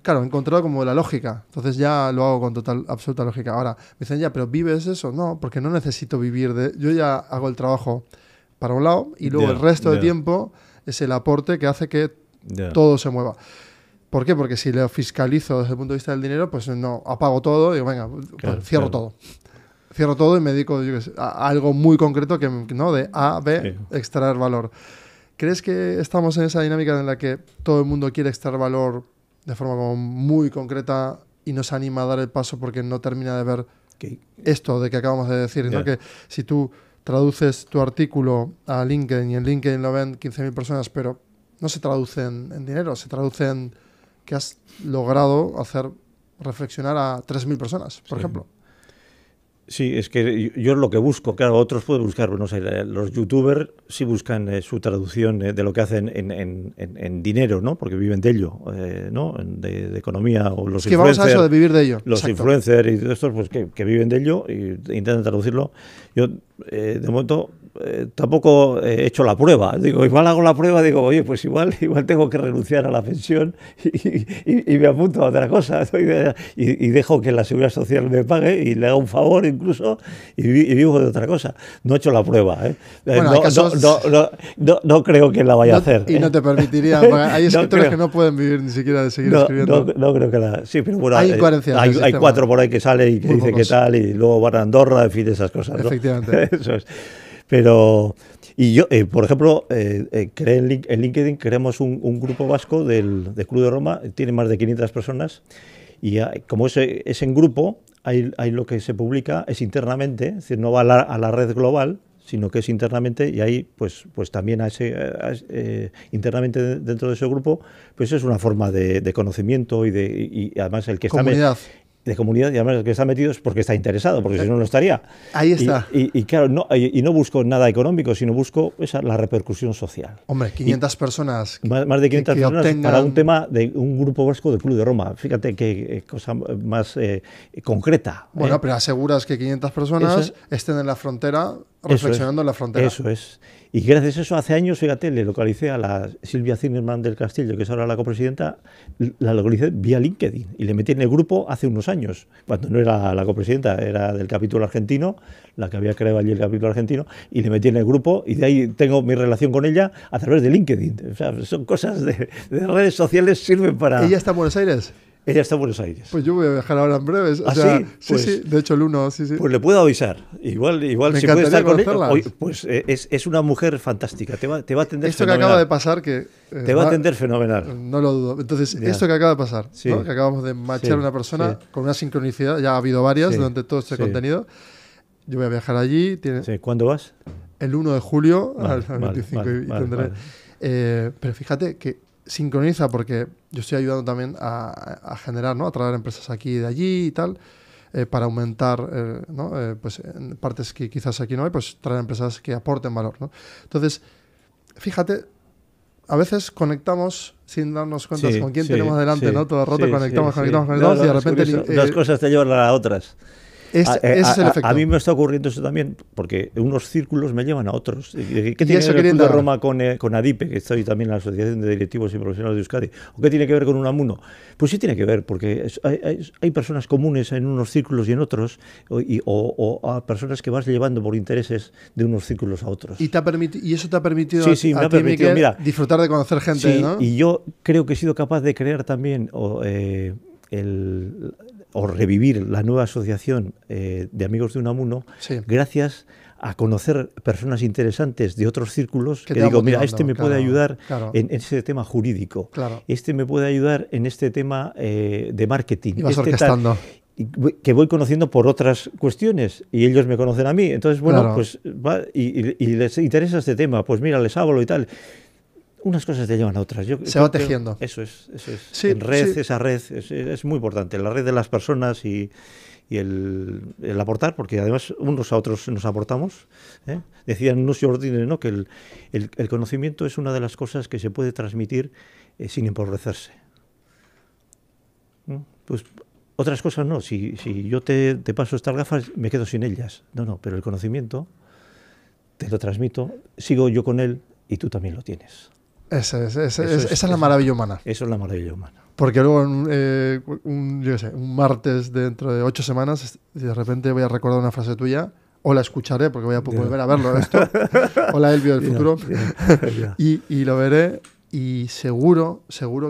claro, he encontrado como la lógica. Entonces ya lo hago con absoluta lógica. Ahora, me dicen, ya, pero ¿vives eso? No, porque no necesito vivir de... Yo ya hago el trabajo para un lado y luego el resto de tiempo es el aporte que hace que todo se mueva. ¿Por qué? Porque si lo fiscalizo desde el punto de vista del dinero, pues no, apago todo y digo, venga, cierro todo. Cierro todo y me dedico a algo muy concreto que, ¿no? De A a B, extraer valor. ¿Crees que estamos en esa dinámica en la que todo el mundo quiere extraer valor de forma como muy concreta y nos anima a dar el paso porque no termina de ver esto de que acabamos de decir, ¿no? Que si tú traduces tu artículo a LinkedIn y en LinkedIn lo ven 15.000 personas, pero no se traduce en dinero, se traduce en que has logrado hacer reflexionar a 3.000 personas, por ejemplo. Sí, es que yo lo que busco, claro, otros pueden buscar, no sé, los youtubers sí buscan su traducción de lo que hacen en dinero, ¿no? Porque viven de ello, ¿no? De economía, o los Es que vamos a eso de vivir de ello. Los Exacto. influencers y estos, pues que viven de ello y intentan traducirlo. Yo, de momento, tampoco he hecho la prueba. Digo, igual hago la prueba, digo, oye, pues igual tengo que renunciar a la pensión y me apunto a otra cosa, y dejo que la Seguridad Social me pague y le haga un favor incluso y vivo de otra cosa. No he hecho la prueba, ¿eh? Bueno, No creo que la vaya a hacer. Y no te permitiría, hay escritores que no pueden vivir ni siquera de seguir escribiendo. No creo que la... Sí, pero bueno, hay incoherencias. Hay 4 por ahí que sale y que dice qué tal, y luego van a Andorra, en fin, esas cosas, ¿no? Efectivamente. Eso es. Pero, y yo, por ejemplo, creé en LinkedIn, creamos un grupo vasco del Club de Roma, tiene más de 500 personas, y como es en grupo, ahí lo que se publica es internamente, es decir, no va a la red global, sino que es internamente, y ahí pues también internamente dentro de ese grupo, pues es una forma de conocimiento y además el que comunidad. De comunidad, y además el que está metido es porque está interesado, porque si no, no estaría. Ahí está. Y claro, no busco nada económico, sino busco la repercusión social. Hombre, 500 personas. Más de 500 personas obtengan... para un tema de un grupo vasco del Club de Roma. Fíjate qué cosa más concreta. Bueno, pero aseguras que 500 personas estén en la frontera, reflexionando en la frontera. Eso es. Y gracias a eso, hace años, fíjate, le localicé a la Silvia Zimmerman del Castillo, que es ahora la copresidenta, la localicé vía LinkedIn y le metí en el grupo hace unos años, cuando no era la copresidenta, era del capítulo argentino, la que había creado allí el capítulo argentino, y le metí en el grupo y de ahí tengo mi relación con ella a través de LinkedIn. O sea, son cosas de redes sociales, sirven para... ¿Ella está en Buenos Aires? Ella está en Buenos Aires. Pues yo voy a viajar ahora en breves. ¿Ah, sí? Pues, sí, de hecho el 1, sí. Pues le puedo avisar. Igual me se puede estar con ella. Pues es una mujer fantástica. Te va a atender esto fenomenal. Que acaba de pasar, que... te va a atender fenomenal. No lo dudo. Entonces, esto que acaba de pasar, sí. ¿no? Que acabamos de matchar a una persona con una sincronicidad, ya ha habido varias durante todo este contenido. Yo voy a viajar allí. ¿Cuándo vas? El 1 de julio al 25 y tendré... pero fíjate que sincroniza, porque yo estoy ayudando también a generar, ¿no? A traer empresas aquí y de allí y tal, para aumentar, ¿no? Pues en partes que quizás aquí no hay, pues traer empresas que aporten valor, ¿no? Entonces, fíjate, a veces conectamos sin darnos cuenta con quién tenemos delante, ¿no? Todo el rato conectamos y de repente... Las cosas te llevan a otras. Ese es el efecto. A mí me está ocurriendo eso también, porque unos círculos me llevan a otros. ¿Qué tiene que ver el Club de Roma con ADIPE, que estoy también en la Asociación de Directivos y Profesionales de Euskadi? ¿O qué tiene que ver con Unamuno? Pues sí tiene que ver, porque hay personas comunes en unos círculos y en otros, o a personas que vas llevando por intereses de unos círculos a otros. ¿Y eso te ha permitido, me ha permitido, Miguel, disfrutar de conocer gente, ¿no? Y yo creo que he sido capaz de crear también o revivir la nueva asociación de amigos de Unamuno, gracias a conocer personas interesantes de otros círculos que digo, mira, este me puede ayudar en ese tema jurídico, este me puede ayudar en este tema de marketing. Y vas orquestando. Que voy conociendo por otras cuestiones y ellos me conocen a mí. Entonces, bueno, pues y les interesa este tema, pues mira, les hablo y tal. Unas cosas te llevan a otras. Se va tejiendo. Eso es. En red, esa red es muy importante. La red de las personas y el aportar, porque además unos a otros nos aportamos. Decían Nusio Ordine, ¿no? Que el conocimiento es una de las cosas que se puede transmitir sin empobrecerse. Pues otras cosas no. Si yo te paso estas gafas, me quedo sin ellas. No, pero el conocimiento te lo transmito, sigo yo con él y tú también lo tienes. Esa es la maravilla humana. Eso es la maravilla humana. Porque luego, un martes dentro de 8 semanas, de repente voy a recordar una frase tuya, o la escucharé, porque voy a volver a verlo esto, o la Elvio del futuro, y lo veré, y seguro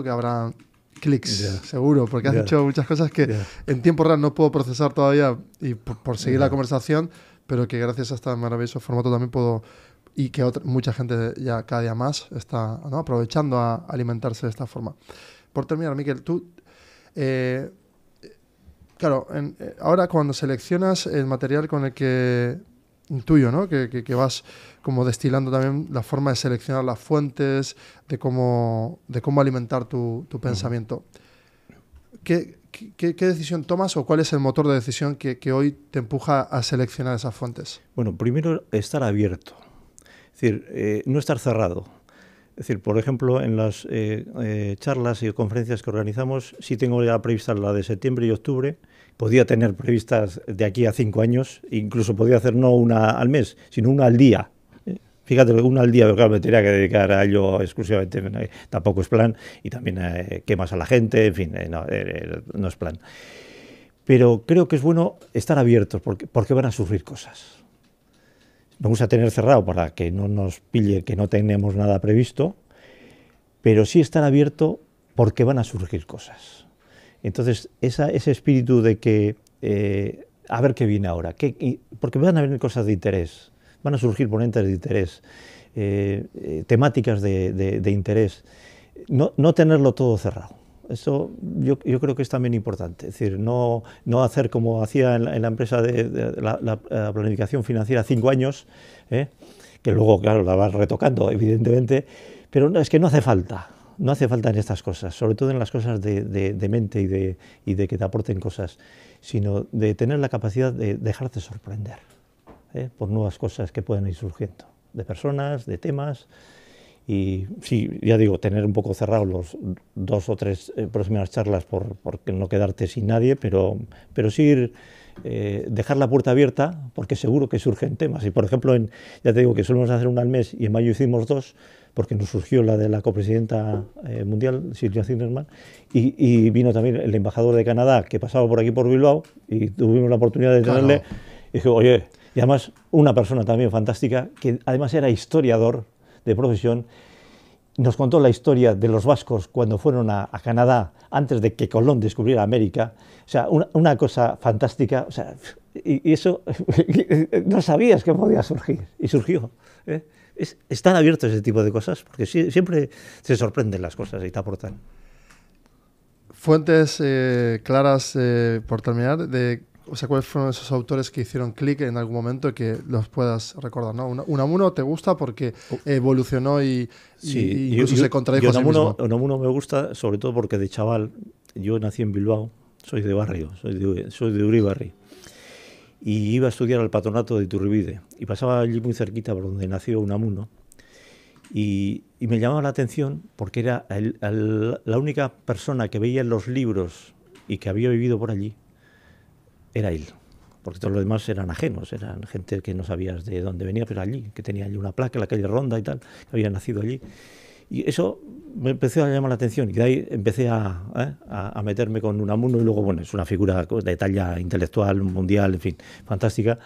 que habrá clics, seguro, porque has dicho muchas cosas que en tiempo real no puedo procesar todavía, y por seguir la conversación, pero que gracias a este maravilloso formato también puedo... Y que mucha gente ya cada día más está, ¿no? aprovechando a alimentarse de esta forma. Por terminar, Miquel, tú, claro, ahora cuando seleccionas el material con el que intuyo, ¿no? que vas como destilando también la forma de seleccionar las fuentes, de cómo alimentar tu pensamiento. ¿qué decisión tomas o cuál es el motor de decisión que hoy te empuja a seleccionar esas fuentes? Bueno, primero estar abierto, es decir, no estar cerrado. Es decir, por ejemplo, en las charlas y conferencias que organizamos, sí tengo ya previstas la de septiembre y octubre. Podía tener previstas de aquí a 5 años, incluso podía hacer no una al mes, sino una al día. Fíjate, una al día, pero claro, me tenía que dedicar a ello exclusivamente, tampoco es plan, y también quemas a la gente, en fin, no es plan. Pero creo que es bueno estar abiertos, porque van a surgir cosas. Me gusta tener cerrado para que no nos pille que no tenemos nada previsto, pero sí estar abierto porque van a surgir cosas. Entonces, ese espíritu de que, a ver qué viene ahora, porque van a venir cosas de interés, van a surgir ponentes de interés, temáticas de interés, no tenerlo todo cerrado. Eso yo creo que es también importante, es decir, no hacer como hacía en la empresa de la planificación financiera 5 años, que luego, claro, la vas retocando, evidentemente, pero es que no hace falta en estas cosas, sobre todo en las cosas de mente y de que te aporten cosas, sino de tener la capacidad de dejarte sorprender por nuevas cosas que puedan ir surgiendo, de personas, de temas. Y sí, ya digo, tener un poco cerrados los 2 o 3 próximas charlas por no quedarte sin nadie, pero sí dejar la puerta abierta, porque seguro que surgen temas. Y por ejemplo, ya te digo que solemos hacer una al mes y en mayo hicimos 2, porque nos surgió la de la copresidenta mundial, Silvia Zimmerman, y vino también el embajador de Canadá, que pasaba por aquí por Bilbao, y tuvimos la oportunidad de tenerle. Claro. Y dije, oye, y además una persona también fantástica, que además era historiador de profesión, nos contó la historia de los vascos cuando fueron a Canadá antes de que Colón descubriera América. O sea, una cosa fantástica. O sea, y eso no sabías que podía surgir, y surgió. Están abiertos ese tipo de cosas, porque siempre se sorprenden las cosas y te aportan. Fuentes claras, por terminar, o sea, ¿cuáles fueron esos autores que hicieron clic en algún momento que los puedas recordar? ¿No? Unamuno te gusta porque evolucionó y incluso se contradijo a sí mismo. Unamuno me gusta, sobre todo porque de chaval, yo nací en Bilbao, soy de barrio, soy de Uribarri, y iba a estudiar al patronato de Iturribide, y pasaba allí muy cerquita por donde nació Unamuno, y me llamaba la atención porque era la única persona que veía en los libros y que había vivido por allí, era él, porque todos los demás eran ajenos, eran gente que no sabías de dónde venía, pero allí, que tenía allí una placa en la calle Ronda y tal, que había nacido allí. Y eso me empezó a llamar la atención, y de ahí empecé a meterme con Unamuno, y luego, bueno, es una figura de talla intelectual, mundial, en fin, fantástica,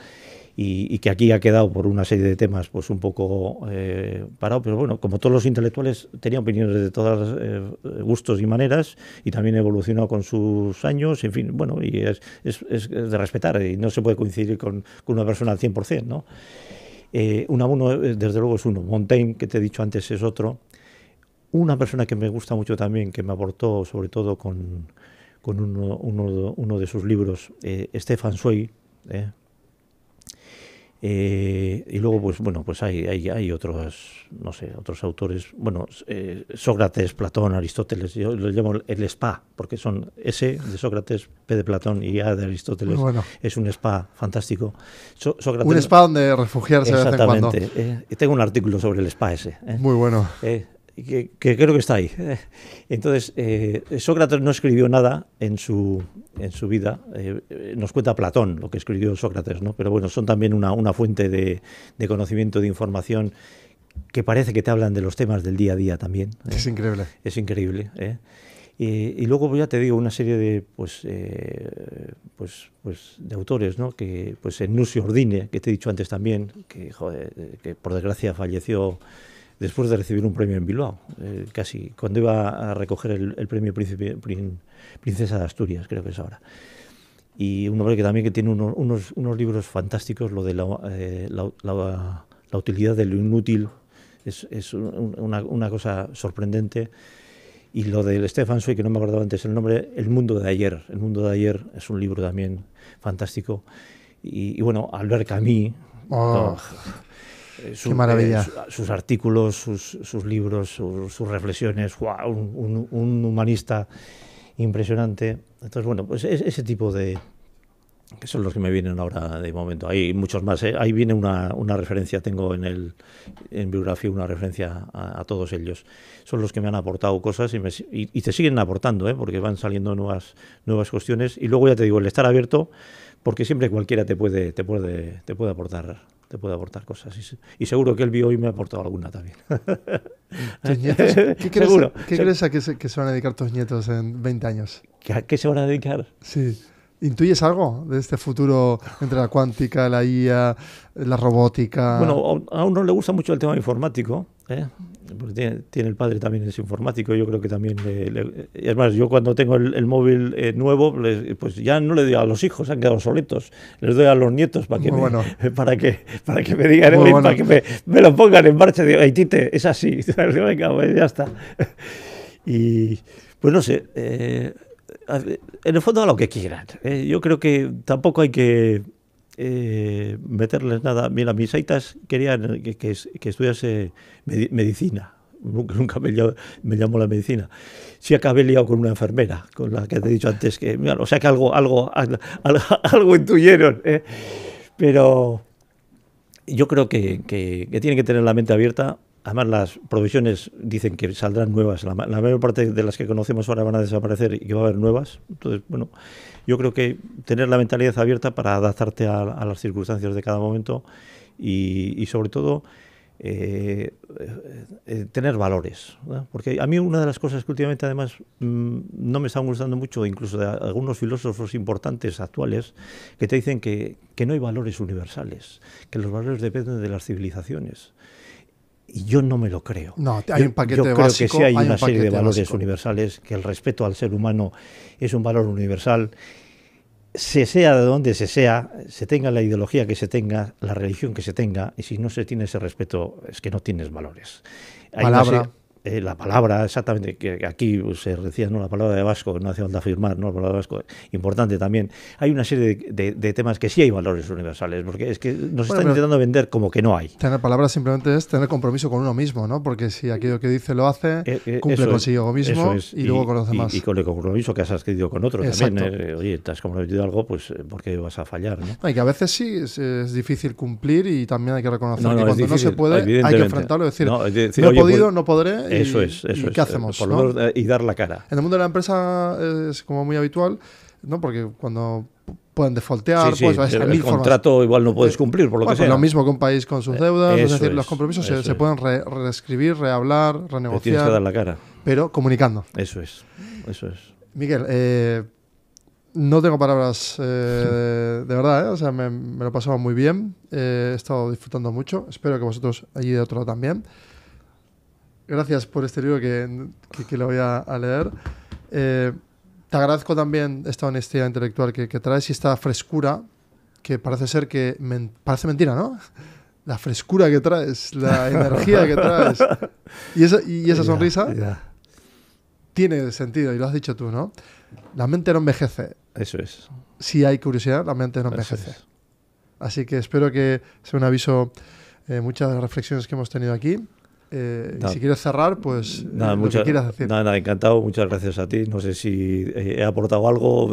y que aquí ha quedado por una serie de temas pues un poco parado, pero bueno, como todos los intelectuales tenía opiniones de todos gustos y maneras, y también evolucionó con sus años, en fin, bueno, y es de respetar, y no se puede coincidir con una persona al 100%, ¿no? Unamuno, desde luego, es uno. Montaigne, que te he dicho antes, es otro. Una persona que me gusta mucho también, que me aportó sobre todo con uno de sus libros, Stefan Zweig, y luego pues hay otros, no sé, otros autores, bueno, Sócrates, Platón, Aristóteles, yo lo llamo el SPA, porque son S de Sócrates, P de Platón y A de Aristóteles. Bueno. Es un SPA fantástico. Sócrates, un SPA donde refugiarse de vez en cuando. Exactamente. Tengo un artículo sobre el SPA ese. Muy bueno. Que creo que está ahí. Entonces, Sócrates no escribió nada en su vida. Nos cuenta Platón lo que escribió Sócrates, ¿no? Pero bueno, son también una fuente de conocimiento, de información, que parece que te hablan de los temas del día a día también. Es increíble. Es increíble. Y luego ya te digo una serie de de autores, ¿no? Que pues Nusio Ordine, que te he dicho antes también, que por desgracia falleció después de recibir un premio en Bilbao, casi cuando iba a recoger el premio Princesa de Asturias, creo que es ahora. Y un hombre que también que tiene unos libros fantásticos, lo de la utilidad de lo inútil, es una cosa sorprendente. Y lo del Stefan Zweig, que no me acordaba antes el nombre, El mundo de ayer. El mundo de ayer es un libro también fantástico. Y bueno, Albert Camus. Qué maravilla. Sus artículos, sus libros, sus reflexiones, ¡wow! Un humanista impresionante. Entonces, bueno, pues ese tipo de... que son los que me vienen ahora de momento. Hay muchos más, ¿eh? Ahí viene una referencia, tengo en biografía una referencia a todos ellos. Son los que me han aportado cosas y te siguen aportando, ¿eh? Porque van saliendo nuevas cuestiones. Y luego ya te digo, el estar abierto, porque siempre cualquiera te puede aportar cosas. Y seguro que el bio hoy me ha aportado alguna también. ¿Tus nietos? ¿Qué crees a que se van a dedicar tus nietos en 20 años? ¿A qué se van a dedicar? Sí. ¿Intuyes algo de este futuro entre la cuántica, la IA, la robótica? Bueno, a uno le gusta mucho el tema informático, ¿eh? Porque tiene el padre también es informático, yo creo que también es más, yo cuando tengo el móvil nuevo, pues ya no le doy a los hijos, han quedado solitos, les doy a los nietos para que me digan, para que me lo pongan en marcha. Digo, ay, Tite, es así. Venga, pues ya está. Y pues no sé, en el fondo a lo que quieran. Yo creo que tampoco hay que meterles nada. Mira, mis aitas querían que estudiase medicina. Nunca me llamó la medicina. Sí acabé liado con una enfermera, con la que te he dicho antes, que, mira, o sea que algo intuyeron. Pero yo creo que tienen que tener la mente abierta. Además, las provisiones dicen que saldrán nuevas. La mayor parte de las que conocemos ahora van a desaparecer y que va a haber nuevas. Entonces, bueno, yo creo que tener la mentalidad abierta para adaptarte a las circunstancias de cada momento y sobre todo, tener valores, ¿no? Porque a mí una de las cosas que últimamente además no me están gustando mucho, incluso de algunos filósofos importantes actuales, que te dicen que no hay valores universales, que los valores dependen de las civilizaciones. Y yo no me lo creo. No, hay un paquete yo creo básico, que sí hay una serie de valores básico universales, que el respeto al ser humano es un valor universal, se sea de donde se sea, se tenga la ideología que se tenga, la religión que se tenga, y si no se tiene ese respeto es que no tienes valores. Palabra. La palabra, exactamente, que aquí se decía, ¿no? La palabra de vasco, no hace falta afirmar, ¿no? La palabra de vasco, importante también. Hay una serie de temas que sí hay valores universales, porque es que nos están intentando vender como que no hay. Tener palabras simplemente es tener compromiso con uno mismo, ¿no? Porque si aquello que dice lo hace, cumple consigo mismo y luego con los demás. Y con el compromiso que has adquirido con otros. Exacto. También. Oye, te has comprometido algo, pues ¿por qué vas a fallar, no? Y que a veces sí es difícil cumplir y también hay que reconocer que cuando difícil, no se puede hay que enfrentarlo y decir, no he podido, no podré. Eso es. ¿Qué hacemos? Por lo menos, y dar la cara. En el mundo de la empresa es como muy habitual, ¿no? Porque cuando pueden defaultear, pues el contrato igual no puedes cumplir, por lo que sea. Lo mismo que un país con sus deudas, es decir, los compromisos se pueden reescribir, rehablar, renegociar. Tienes que dar la cara. Pero comunicando. Eso es. Miguel, no tengo palabras de verdad, o sea, me lo he pasado muy bien, he estado disfrutando mucho, espero que vosotros allí de otro lado también. Gracias por este libro que lo voy a leer. Te agradezco también esta honestidad intelectual que traes y esta frescura que parece ser que... parece mentira, ¿no? La frescura que traes, la energía que traes y esa sonrisa tiene sentido, y lo has dicho tú, ¿no? La mente no envejece. Eso es. Si hay curiosidad, la mente no envejece. Así que espero que sea un aviso muchas de las reflexiones que hemos tenido aquí. Y si quieres cerrar, pues lo que quieras decir. Nada, encantado, muchas gracias a ti. No sé si he aportado algo.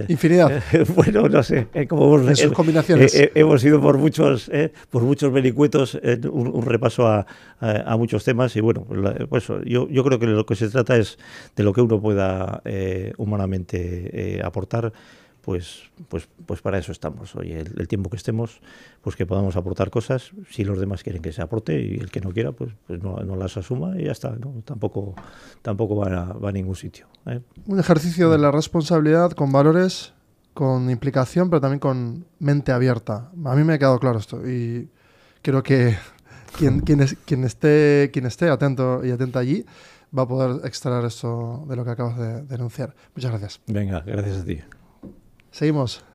Infinidad. Bueno, no sé. Como en sus combinaciones. Hemos ido por muchos vericuetos, un repaso a muchos temas. Y bueno, pues yo creo que lo que se trata es de lo que uno pueda humanamente aportar. Pues para eso estamos. Oye, el tiempo que estemos, pues que podamos aportar cosas. Si los demás quieren que se aporte y el que no quiera, pues no las asuma y ya está, ¿no? Tampoco va a ningún sitio, ¿eh? Un ejercicio de la responsabilidad con valores, con implicación, pero también con mente abierta. A mí me ha quedado claro esto y creo que quien esté atento y atenta allí va a poder extraer esto de lo que acabas de denunciar. Muchas gracias. Venga, gracias a ti. Seguimos.